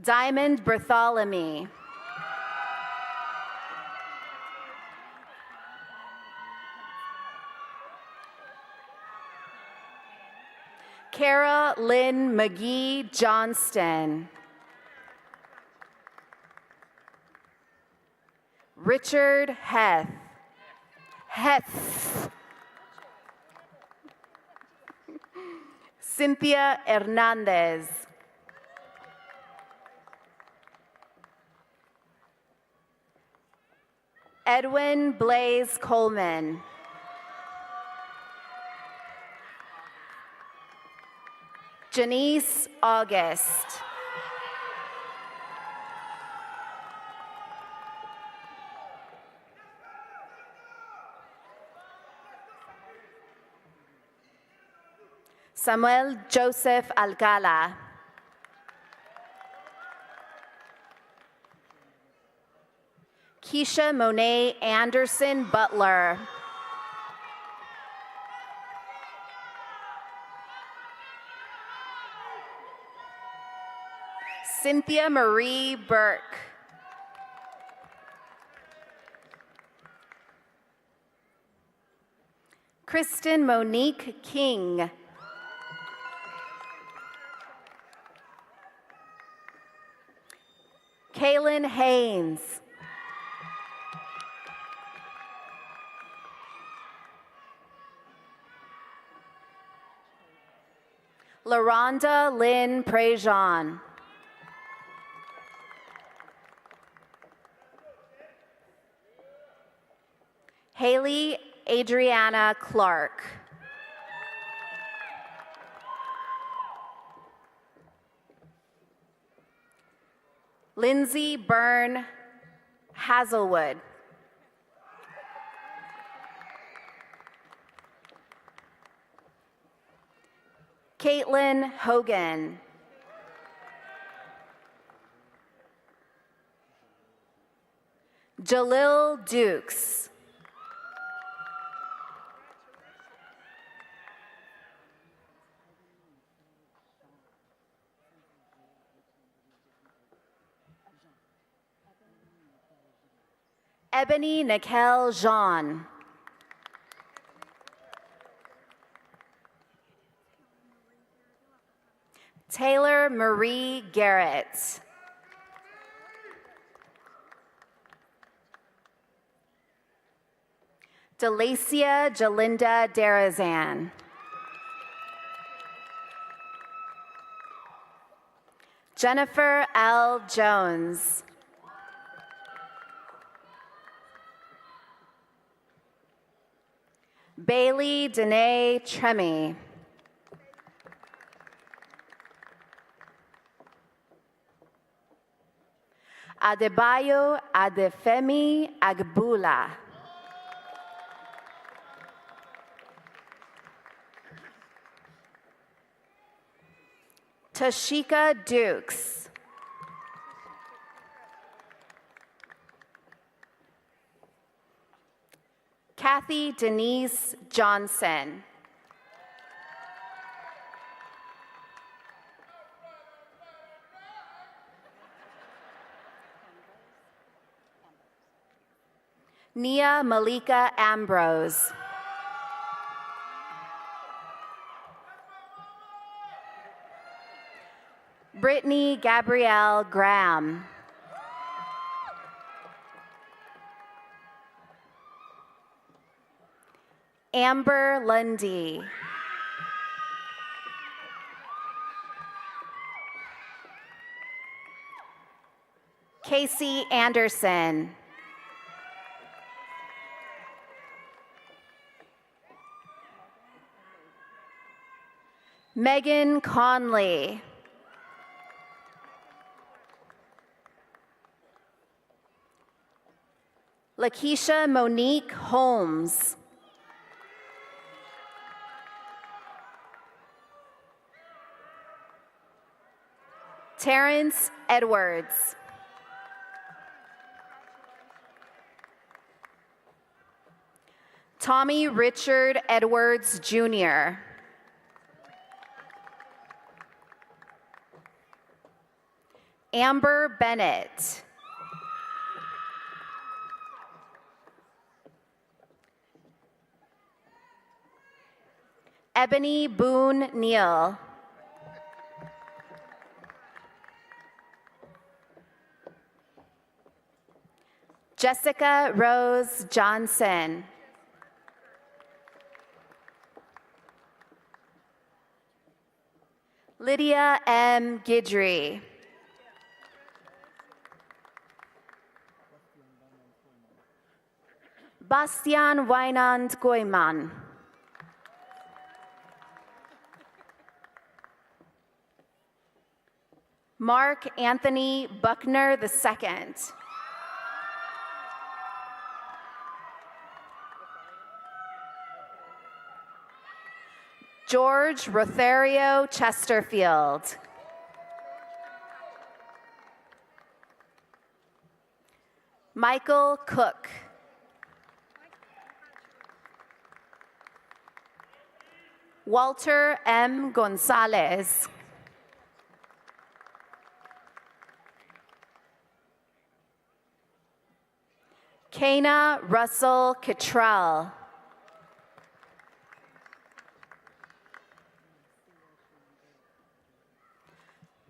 Diamond Bartholomew. Kara Lynn McGee Johnston. Richard Heth. Cynthia Hernandez. Edwin Blaze Coleman. Janice August. Samuel Joseph Alcala. Keisha Monet Anderson Butler. Cynthia Marie Burke. Kristen Monique King. Kaylin Haynes. LaRonda Lynn Prejean. Haley Adriana Clark. Lindsay Byrne Hazelwood. Caitlin Hogan. Jalil Dukes. Ebony Nikel Jean. Taylor Marie Garrett. Delacia Jalinda Derazan. Jennifer L. Jones. Bailey Danae Tremy. Adebayo Adefemi Agbula. Tashika Dukes. Kathy Denise Johnson. Nia Malika Ambrose. Brittany Gabrielle Graham. Amber Lundy. Casey Anderson. Megan Conley. Lakeisha Monique Holmes. Terrence Edwards. Tommy Richard Edwards, Jr. Amber Bennett. Ebony Boone Neal. Jessica Rose Johnson. Lydia M. Guidry. Bastian Weinand Goiman. Mark Anthony Buckner II. George Rothario Chesterfield. Michael Cook. Walter M. Gonzalez. Kana Russell Cottrell.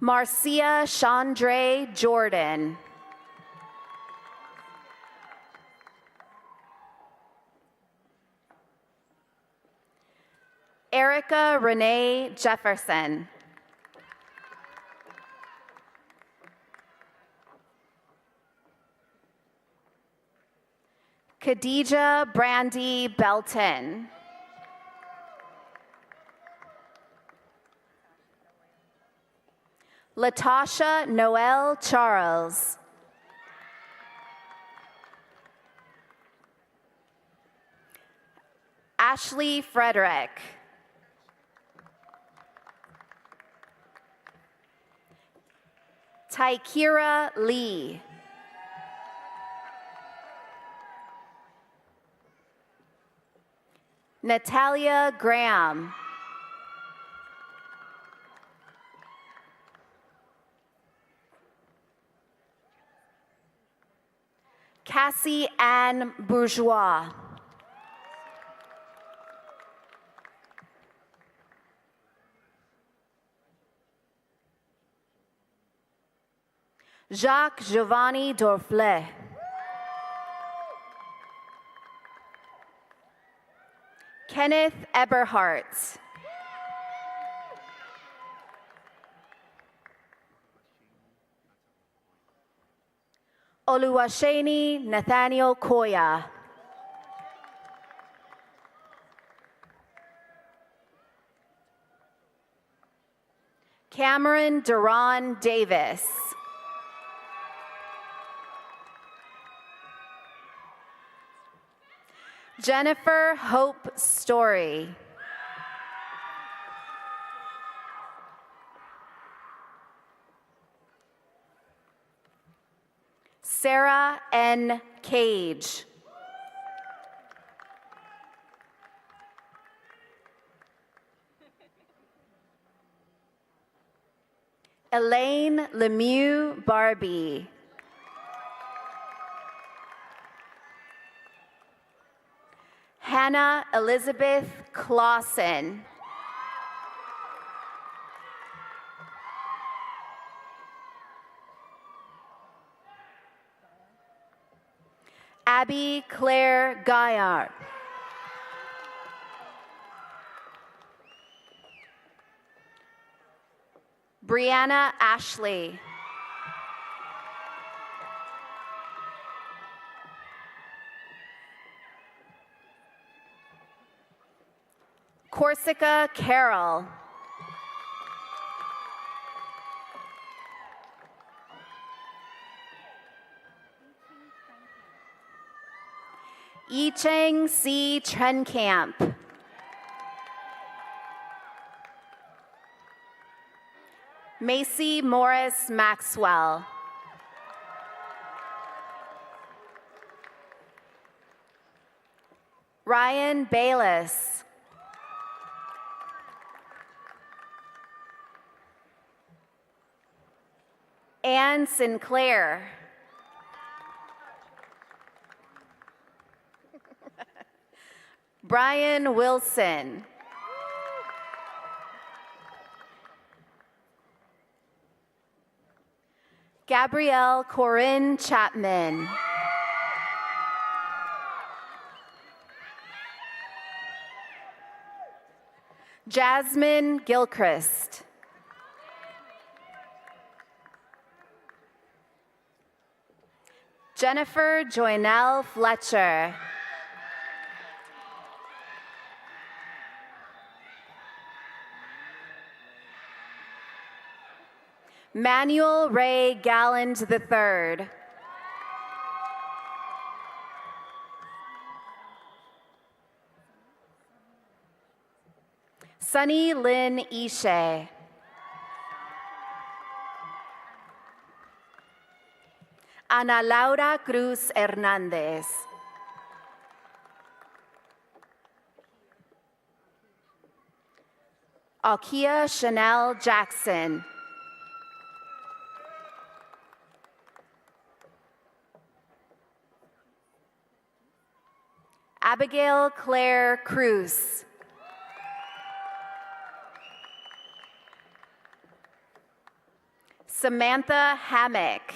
Marcia Chandre Jordan. Erica Renee Jefferson. Khadija Brandy Belton. Latasha Noel Charles. Ashley Frederick. Taikira Lee. Natalia Graham. Cassie Ann Bourgeois. Jacques Giovanni Dorflet. Kenneth Eberhardt. Oluwasheni Nathaniel Koya. Cameron Duran Davis. Jennifer Hope Story. Sarah N. Cage. Elaine Lemieux Barbie. Hannah Elizabeth Clausen. Abby Claire Gaillard. Brianna Ashley. Corsica Carroll. Yicheng C. Trenkamp. Macy Morris Maxwell. Ryan Bayless. Anne Sinclair. Brian Wilson. Gabrielle Corinne Chapman. Jasmine Gilchrist. Jennifer Joynell Fletcher. Manuel Ray Galland III. Sunny Lynn Ishe. Ana Laura Cruz Hernandez. Alkia Chanel Jackson. Abigail Claire Cruz. Samantha Hammock.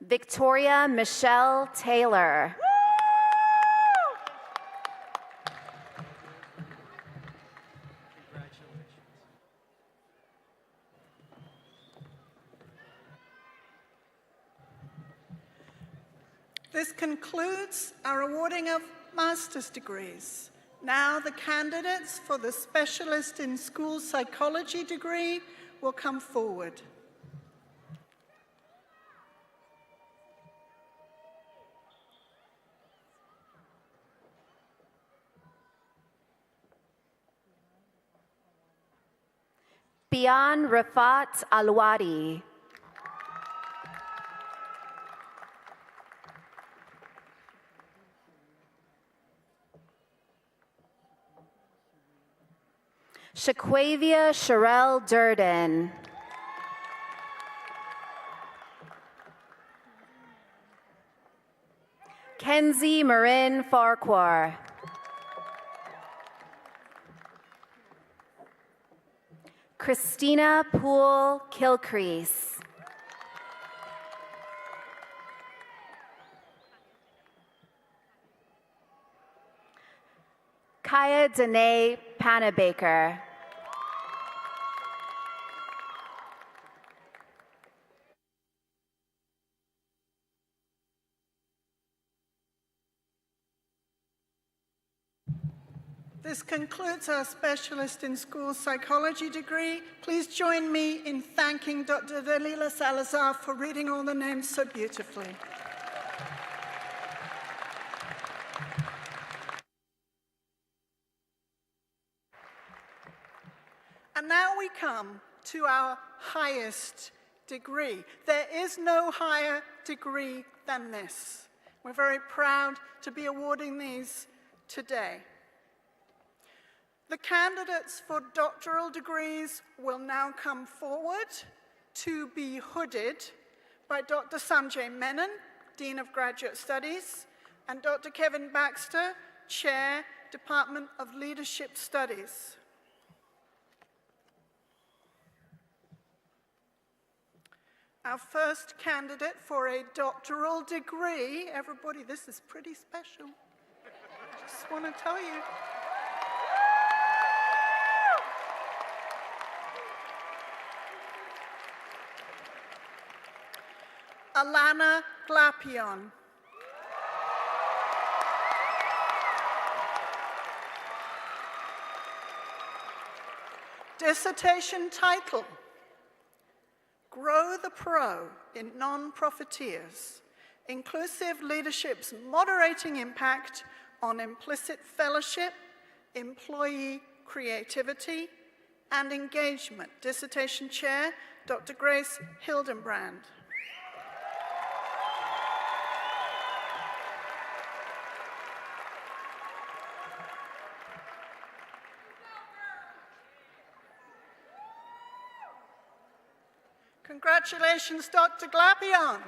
Victoria Michelle Taylor. This concludes our awarding of master's degrees. Now the candidates for the Specialist in School Psychology degree will come forward. Bian Rafat Alwadi. Shaquavia Sherelle Durden. Kenzie Marin Farquhar. Christina Poole Kilcrease. Kaya Danae Panabaker. This concludes our Specialist in School Psychology degree. Please join me in thanking Dr. Dalila Salazar for reading all the names so beautifully. And now we come to our highest degree. There is no higher degree than this. We're very proud to be awarding these today. The candidates for doctoral degrees will now come forward to be hooded by Dr. Sanjay Menon, Dean of Graduate Studies, and Dr. Kevin Baxter, Chair, Department of Leadership Studies. Our first candidate for a doctoral degree, everybody, this is pretty special. I just want to tell you. Alana Glapion. Dissertation title, Grow the Pro in Non-Profiteers, Inclusive Leadership's Moderating Impact on Implicit Fellowship, Employee Creativity, and Engagement. Dissertation Chair, Dr. Grace Hildenbrand. Congratulations, Dr. Glapion.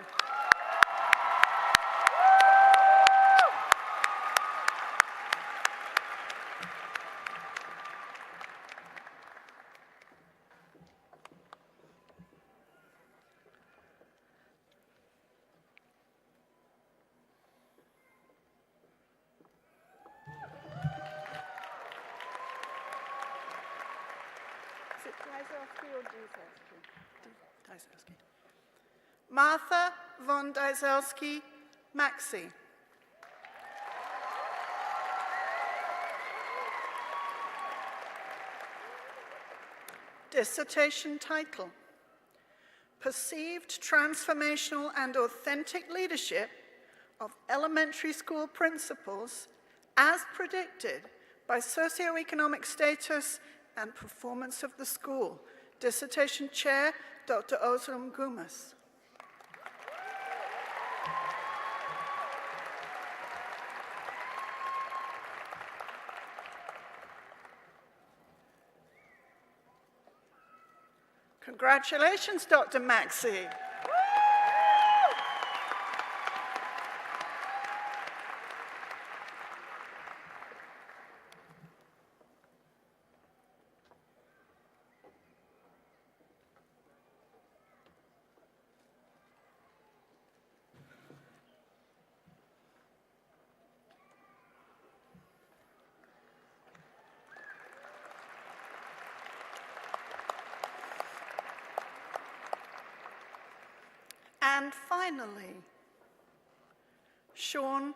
Is it Dyselsky or Dyselsky? Dyselsky. Martha von Dyselsky Maxey. Dissertation title: Perceived Transformational and Authentic Leadership of Elementary School Principals as Predicted by Socioeconomic Status and Performance of the School. Dissertation Chair, Dr. Ozlem Gumas. Congratulations, Dr. Maxey. And finally, Sean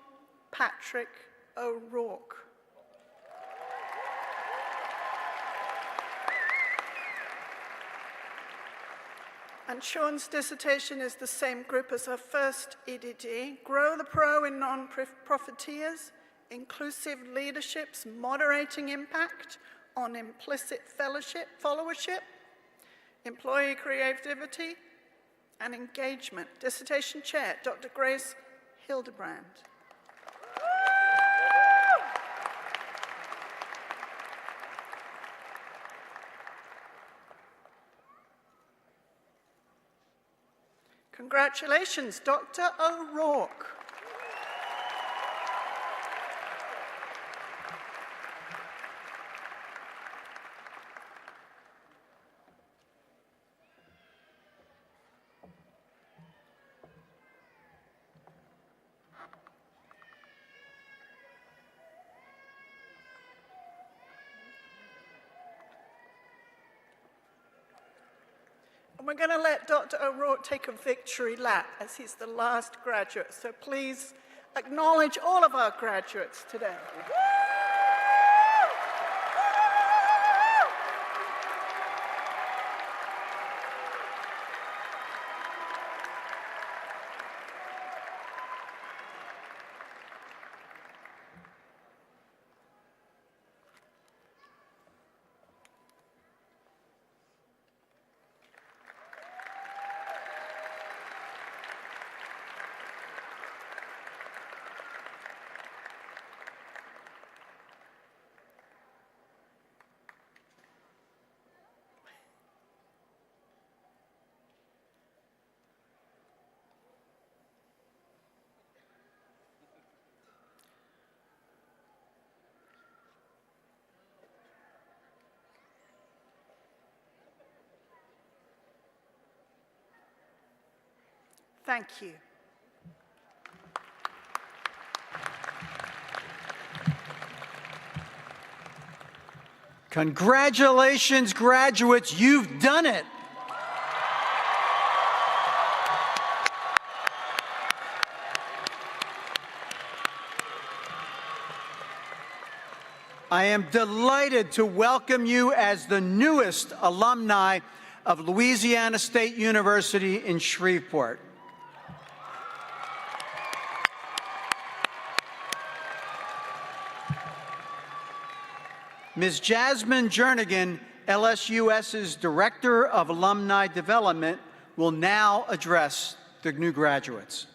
Patrick O'Rourke. And Sean's dissertation is the same group as our first EDD, Grow the Pro in Non-Profiteers, Inclusive Leadership's Moderating Impact on Implicit Followership, Employee Creativity, and Engagement. Dissertation Chair, Dr. Grace Hildebrand. Congratulations, Dr. O'Rourke. We're going to let Dr. O'Rourke take a victory lap as he's the last graduate. So please acknowledge all of our graduates today. Thank you. Congratulations, graduates, you've done it. I am delighted to welcome you as the newest alumni of Louisiana State University in Shreveport. Ms. Jasmine Jernigan, LSUS's Director of Alumni Development, will now address the new graduates.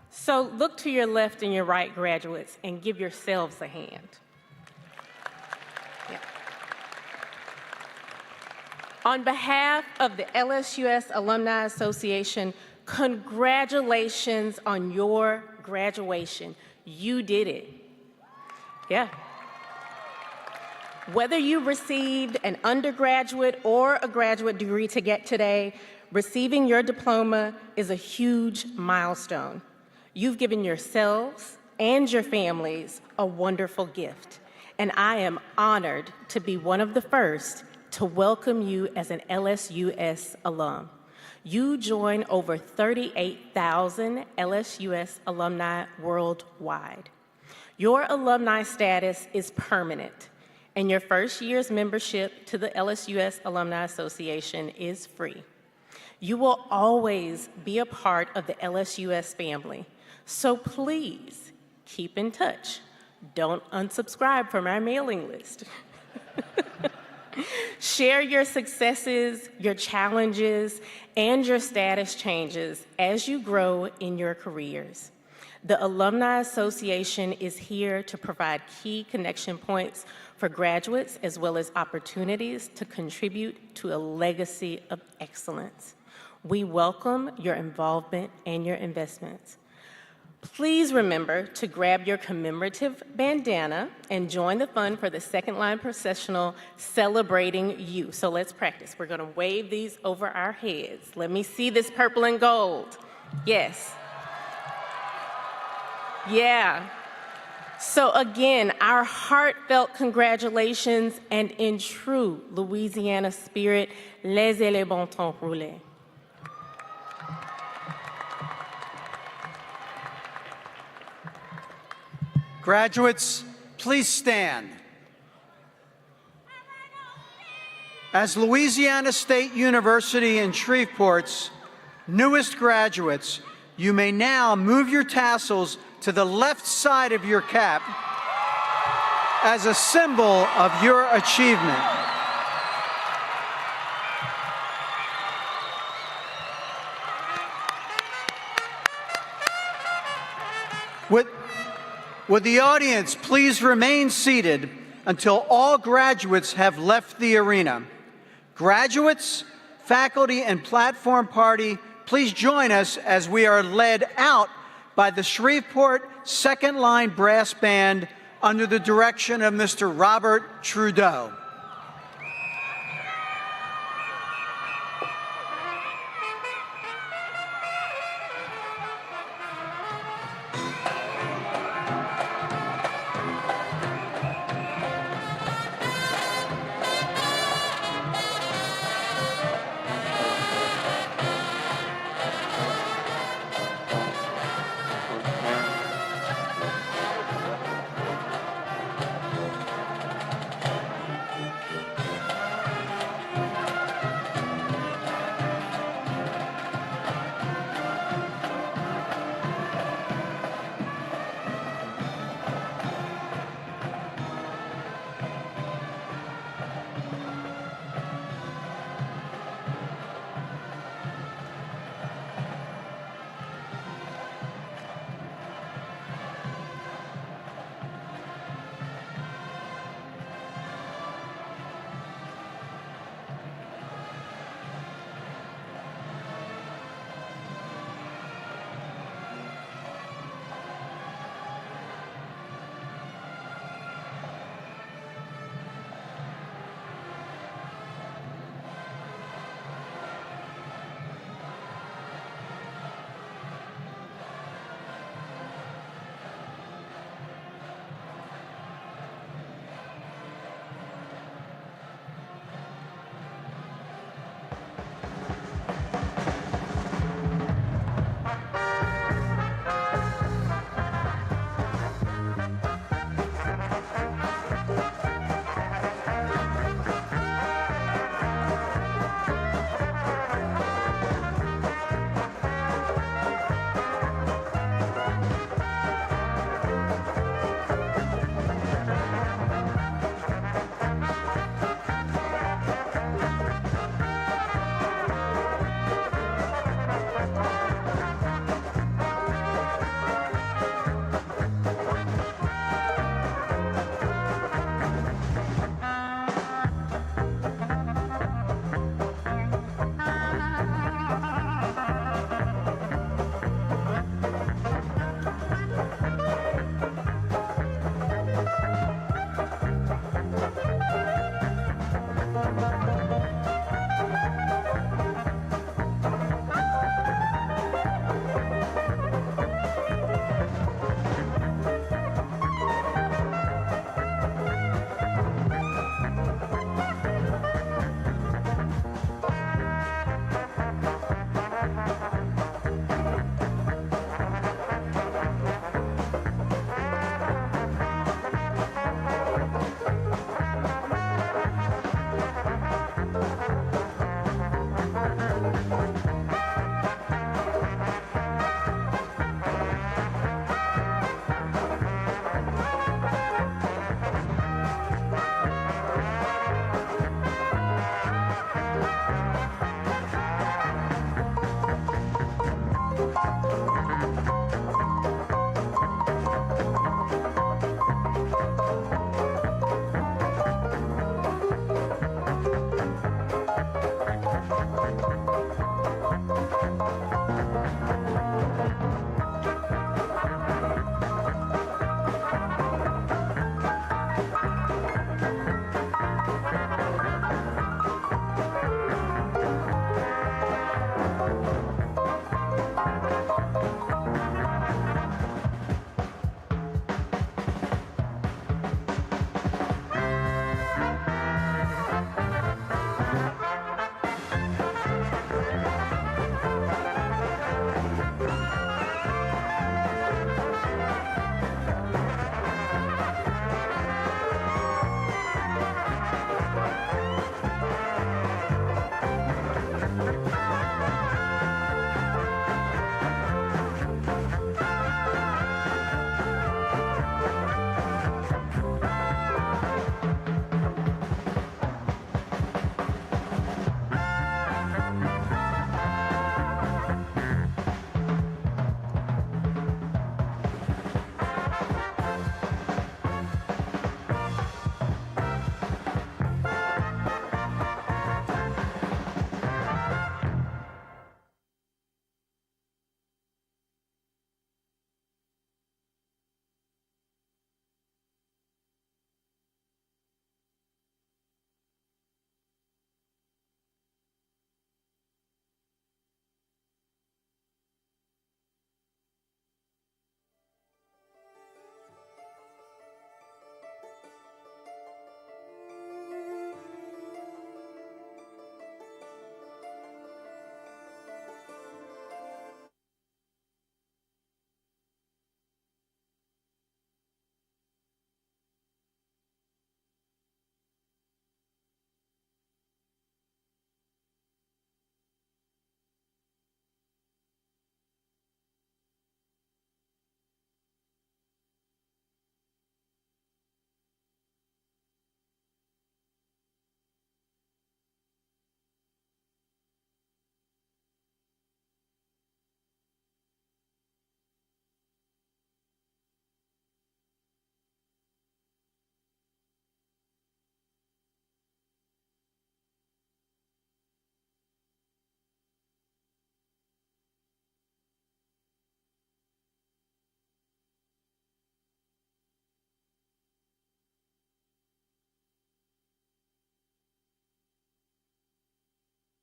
So look to your left and your right, graduates, and give yourselves a hand. Yeah. On behalf of the LSUS Alumni Association, congratulations on your graduation. You did it. Yeah. Whether you received an undergraduate or a graduate degree to get today, receiving your diploma is a huge milestone. You've given yourselves and your families a wonderful gift, and I am honored to be one of the first to welcome you as an LSUS alum. You join over 38,000 LSUS alumni worldwide. Your alumni status is permanent, and your first year's membership to the LSUS Alumni Association is free. You will always be a part of the LSUS family, so please keep in touch. Don't unsubscribe from our mailing list. Share your successes, your challenges, and your status changes as you grow in your careers. The Alumni Association is here to provide key connection points for graduates as well as opportunities to contribute to a legacy of excellence. We welcome your involvement and your investments. Please remember to grab your commemorative bandana and join the fun for the second line processional celebrating you. So let's practice. We're gonna wave these over our heads. Let me see this purple and gold. Yes. Yeah. So again, our heartfelt congratulations, and in true Louisiana spirit, laissez les bon temps rouler. Graduates, please stand. As Louisiana State University in Shreveport's newest graduates, you may now move your tassels to the left side of your cap as a symbol of your achievement. Would the audience please remain seated until all graduates have left the arena? Graduates, faculty, and platform party, please join us as we are led out by the Shreveport Second Line Brass Band under the direction of Mr. Robert Trudeau. Thank you.